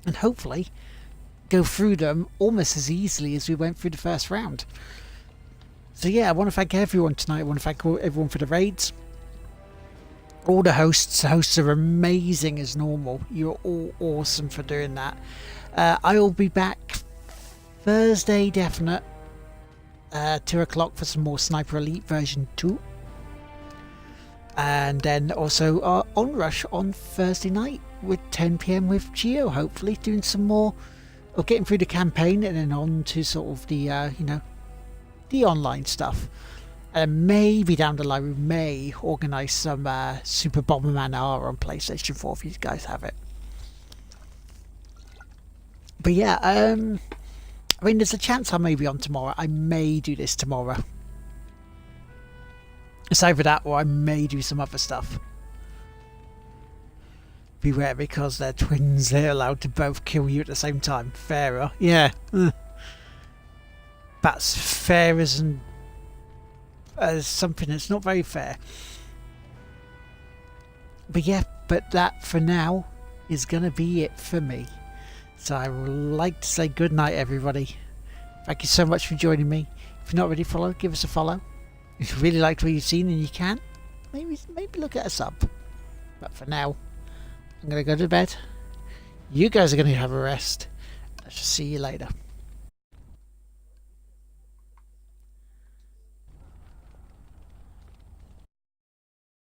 and hopefully go through them almost as easily as we went through the first round. So yeah, I want to thank everyone tonight. I want to thank everyone for the raids. All the hosts. The hosts are amazing as normal. You're all awesome for doing that. I will be back Thursday, definite, 2 o'clock for some more Sniper Elite version 2. And then also Onrush on Thursday night with 10 PM with Geo, hopefully doing some more of getting through the campaign and then on to sort of the the online stuff. And maybe down the line we may organise some Super Bomberman R on PlayStation 4 if you guys have it. But yeah, I mean, there's a chance I may be on tomorrow. I may do this tomorrow. It's either that or I may do some other stuff. Beware, because they're twins, they're allowed to both kill you at the same time. Fairer. Yeah. That's fair as something that's not very fair. But yeah, but that for now is going to be it for me. So I would like to say good night, everybody. Thank you so much for joining me. If you're not already followed, give us a follow. If you really liked what you've seen and you can, maybe look at a sub. But for now, I'm going to go to bed. You guys are going to have a rest. I shall see you later.